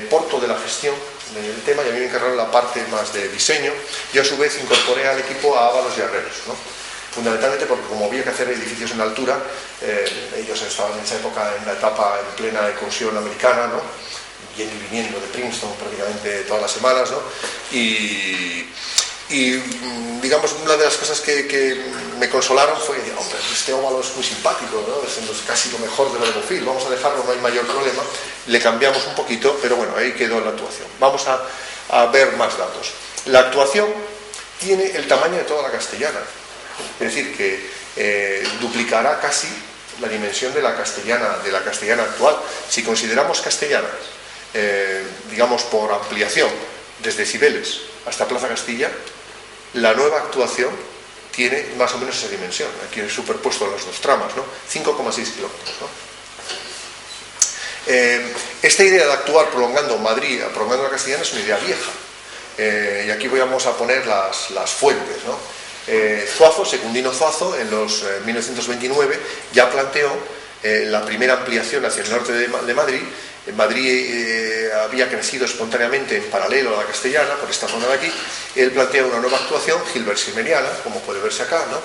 Porto de la gestión del tema, y a mí me encargaron la parte más de diseño. Yo a su vez incorporé al equipo a Ábalos y Herreros, ¿no? Fundamentalmente porque como había que hacer edificios en altura, ellos estaban en esa época en la etapa en plena eclosión americana, ¿no? Yendo y viniendo de Princeton prácticamente todas las semanas, ¿no? Y digamos, una de las cosas que me consolaron fue que, hombre, este óvalo es muy simpático, ¿no? Es casi lo mejor de lo de Bofill, vamos a dejarlo, no hay mayor problema. Le cambiamos un poquito, pero bueno, ahí quedó la actuación. Vamos a ver más datos. La actuación tiene el tamaño de toda la Castellana, es decir, que duplicará casi la dimensión de la Castellana actual. Si consideramos Castellana, digamos, por ampliación, desde Cibeles hasta Plaza Castilla, la nueva actuación tiene más o menos esa dimensión. Aquí he superpuesto las dos tramas, ¿no? 5,6 kilómetros, ¿no? Esta idea de actuar prolongando Madrid, prolongando la Castellana, es una idea vieja. Y aquí vamos a poner las fuentes, ¿no? Zuazo, Secundino Zuazo, en los 1929 ya planteó la primera ampliación hacia el norte de Madrid. Madrid había crecido espontáneamente en paralelo a la Castellana, por esta zona de aquí. Él plantea una nueva actuación, gilbersimeniana, como puede verse acá, ¿no?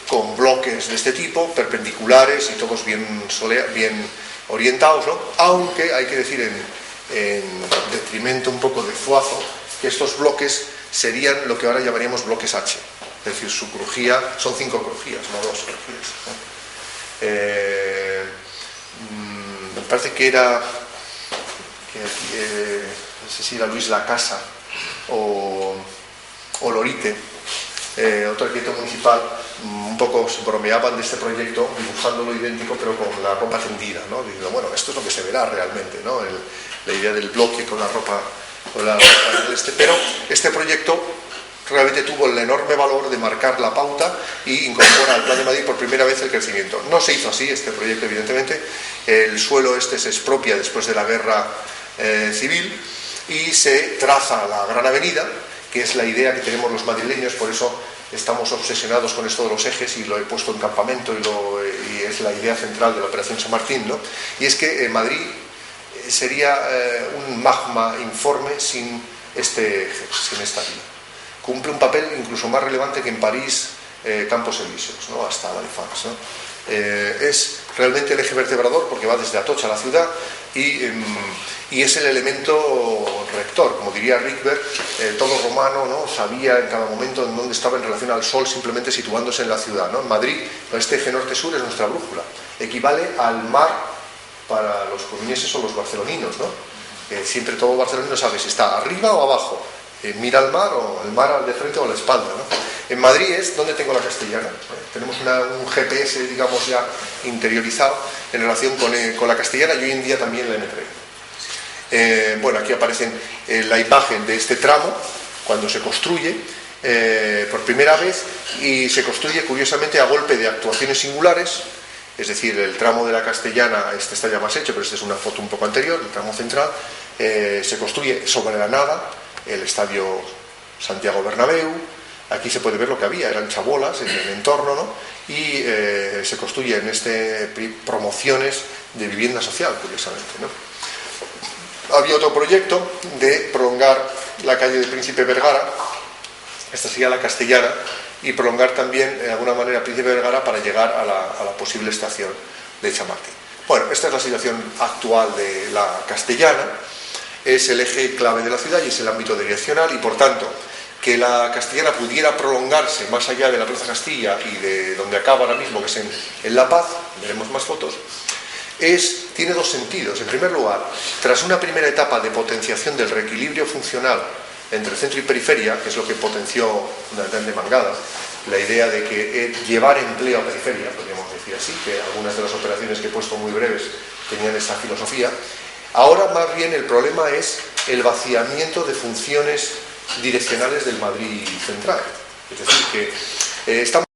Con bloques de este tipo, perpendiculares y todos bien orientados, ¿no? Aunque hay que decir, en detrimento un poco de Zuazo, que estos bloques serían lo que ahora llamaríamos bloques H, es decir, su crujía son 5 crujías, no 2 crujías, ¿no? Me parece que era no sé si era Luis Lacasa o Lorite, otro arquitecto municipal, un poco se bromeaban de este proyecto dibujándolo idéntico pero con la ropa tendida, ¿no? Diciendo, bueno, esto es lo que se verá realmente, ¿no? La idea del bloque con la ropa pero este proyecto realmente tuvo el enorme valor de marcar la pauta y incorpora al Plan de Madrid por primera vez el crecimiento. No se hizo así este proyecto, evidentemente. El suelo se expropia después de la guerra civil y se traza la Gran Avenida, que es la idea que tenemos los madrileños, por eso estamos obsesionados con esto de los ejes y lo he puesto en campamento y es la idea central de la Operación San Martín, ¿no? Y es que Madrid sería un magma informe sin este eje, sin esta vía. Cumple un papel incluso más relevante que en París, Campos Elíseos, ¿no? Hasta la Défense, ¿no? Es realmente el eje vertebrador porque va desde Atocha a la ciudad y y es el elemento rector. Como diría Ricbert, todo romano, ¿no?, sabía en cada momento en dónde estaba en relación al sol, simplemente situándose en la ciudad, ¿no? En Madrid, este eje norte-sur es nuestra brújula, equivale al mar para los coruñeses o los barceloninos, ¿no? Siempre todo barcelonino sabe si está arriba o abajo, mira al mar o el mar al de frente o a la espalda, ¿no? En Madrid es donde tengo la Castellana. Tenemos un GPS, digamos, ya interiorizado en relación con la Castellana, y hoy en día también la M3. Bueno, aquí aparecen la imagen de este tramo cuando se construye por primera vez, y se construye curiosamente a golpe de actuaciones singulares. Es decir, el tramo de la Castellana, este está ya más hecho, pero esta es una foto un poco anterior, el tramo central, se construye sobre la nada, el estadio Santiago Bernabéu. Aquí se puede ver lo que había, eran chabolas en el entorno, ¿no? Y se construyen promociones de vivienda social, curiosamente, ¿no? Había otro proyecto de prolongar la calle de Príncipe Vergara, esta sería la Castellana, y prolongar también, de alguna manera, Príncipe Vergara para llegar a la posible estación de Chamartín. Bueno, esta es la situación actual de la Castellana, es el eje clave de la ciudad y es el ámbito direccional, y por tanto, que la Castellana pudiera prolongarse más allá de la Plaza Castilla y de donde acaba ahora mismo, que es en La Paz, veremos más fotos, tiene dos sentidos. En primer lugar, tras una primera etapa de potenciación del reequilibrio funcional entre centro y periferia, que es lo que potenció fundamentalmente Mangada, la idea de que llevar empleo a periferia, podríamos decir así, que algunas de las operaciones que he puesto muy breves tenían esta filosofía. Ahora más bien el problema es el vaciamiento de funciones direccionales del Madrid central. Es decir, que estamos